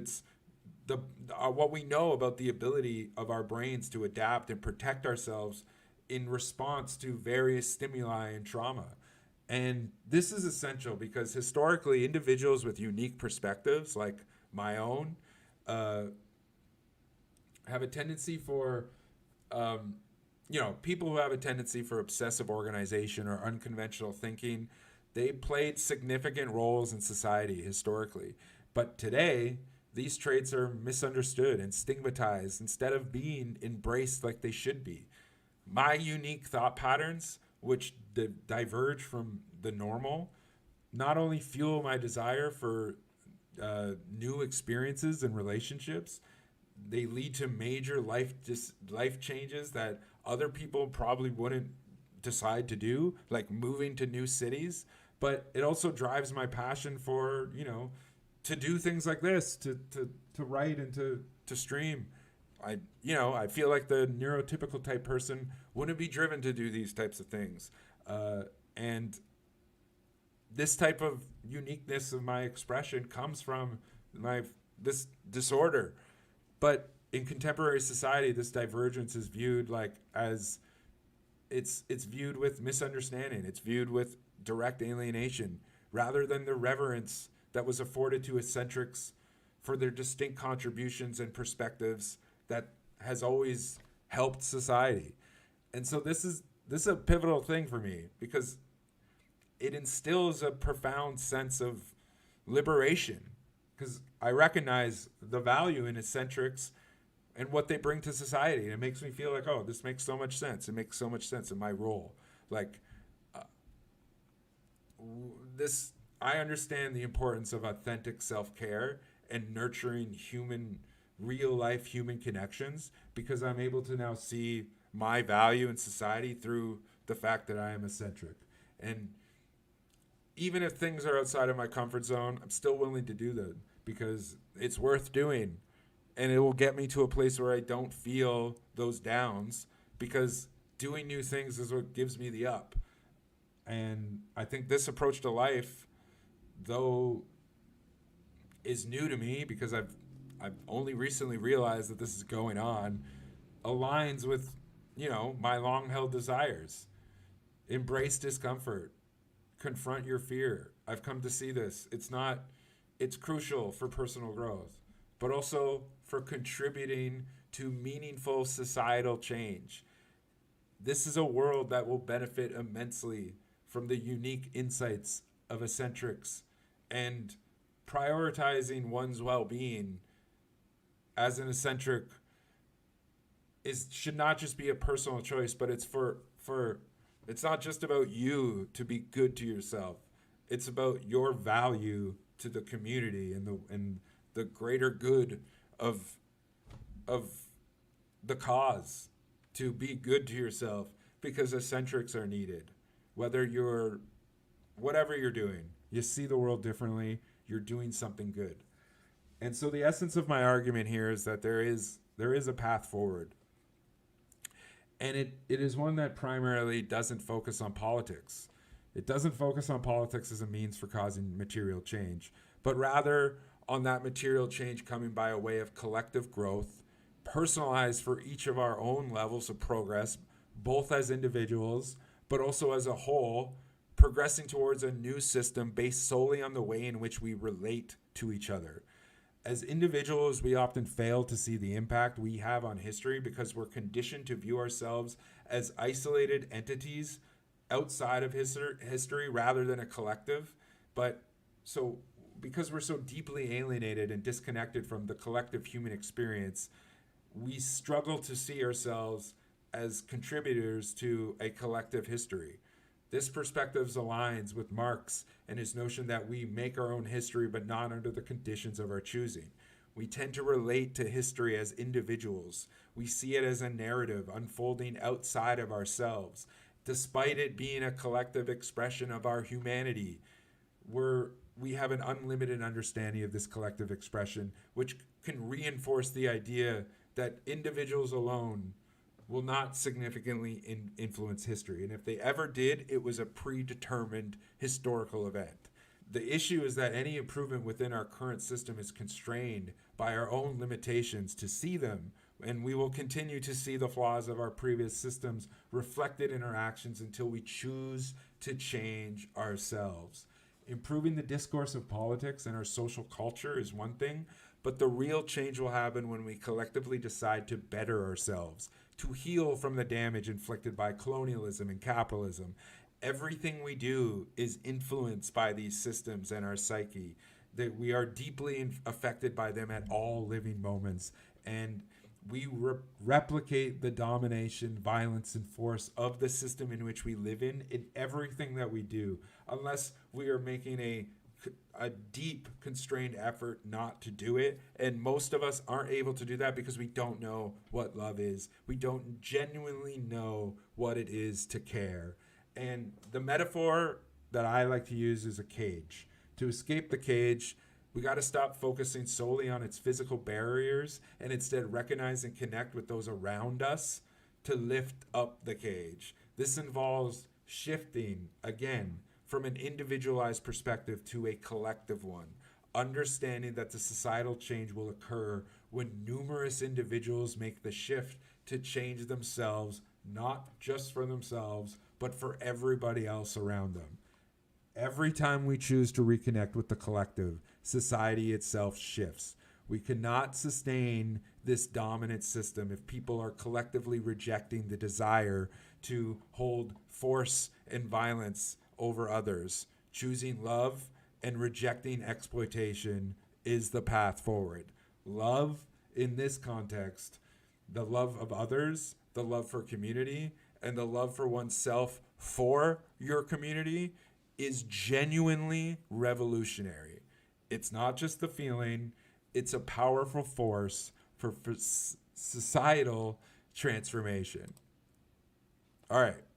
what we know about the ability of our brains to adapt and protect ourselves in response to various stimuli and trauma. And this is essential because historically, individuals with unique perspectives, like my own, have a tendency for, people who have a tendency for obsessive organization or unconventional thinking, they played significant roles in society historically. But today, these traits are misunderstood and stigmatized instead of being embraced like they should be. My unique thought patterns, which diverge from the normal, not only fuel my desire for new experiences and relationships, they lead to major life changes that other people probably wouldn't decide to do, like moving to new cities. But it also drives my passion for, to do things like this, to write and to stream. I feel like the neurotypical type person wouldn't be driven to do these types of things. And this type of uniqueness of my expression comes from this disorder. But in contemporary society, this divergence is viewed like as it's viewed with misunderstanding. It's viewed with direct alienation rather than the reverence that was afforded to eccentrics for their distinct contributions and perspectives that has always helped society. And so this is a pivotal thing for me because it instills a profound sense of liberation because I recognize the value in eccentrics and what they bring to society. And it makes me feel like, oh, this makes so much sense. It makes so much sense in my role. Like, this, I understand the importance of authentic self-care and nurturing real life human connections because I'm able to now see my value in society through the fact that I am eccentric. And even if things are outside of my comfort zone, I'm still willing to do them because it's worth doing. And it will get me to a place where I don't feel those downs because doing new things is what gives me the up. And I think this approach to life, though, is new to me because I've only recently realized that this is going on, aligns with, my long-held desires. Embrace discomfort. Confront your fear. I've come to see this. It's crucial for personal growth, but also for contributing to meaningful societal change. This is a world that will benefit immensely from the unique insights of eccentrics, and prioritizing one's well-being as an eccentric should not just be a personal choice, but it's it's not just about you to be good to yourself. It's about your value to the community and the greater good of the cause, to be good to yourself because eccentrics are needed. Whatever you're doing, you see the world differently, you're doing something good. And so the essence of my argument here is that there is a path forward. And it is one that primarily doesn't focus on politics. It doesn't focus on politics as a means for causing material change, but rather on that material change coming by a way of collective growth, personalized for each of our own levels of progress, both as individuals, but also as a whole, progressing towards a new system based solely on the way in which we relate to each other. As individuals, we often fail to see the impact we have on history because we're conditioned to view ourselves as isolated entities outside of history rather than a collective. But so because we're so deeply alienated and disconnected from the collective human experience, we struggle to see ourselves as contributors to a collective history. This perspective aligns with Marx and his notion that we make our own history, but not under the conditions of our choosing. We tend to relate to history as individuals. We see it as a narrative unfolding outside of ourselves. Despite it being a collective expression of our humanity, we have an unlimited understanding of this collective expression, which can reinforce the idea that individuals alone will not significantly influence history. And if they ever did, it was a predetermined historical event. The issue is that any improvement within our current system is constrained by our own limitations to see them, and we will continue to see the flaws of our previous systems reflected in our actions until we choose to change ourselves. Improving the discourse of politics and our social culture is one thing, but the real change will happen when we collectively decide to better ourselves, to heal from the damage inflicted by colonialism and capitalism. Everything we do is influenced by these systems and our psyche, that we are deeply affected by them at all living moments. And we replicate the domination, violence, and force of the system in which we live in everything that we do, unless we are making a deep constrained effort not to do it. And most of us aren't able to do that because we don't know what love is. We don't genuinely know what it is to care. And the metaphor that I like to use is a cage. To escape the cage, we got to stop focusing solely on its physical barriers and instead recognize and connect with those around us to lift up the cage. This involves shifting, again, from an individualized perspective to a collective one, understanding that the societal change will occur when numerous individuals make the shift to change themselves, not just for themselves, but for everybody else around them. Every time we choose to reconnect with the collective, society itself shifts. We cannot sustain this dominant system if people are collectively rejecting the desire to hold force and violence over others. Choosing love and rejecting exploitation is the path forward. Love, in this context, the love of others, the love for community, and the love for oneself for your community is genuinely revolutionary. It's not just the feeling, it's a powerful force for societal transformation. All right.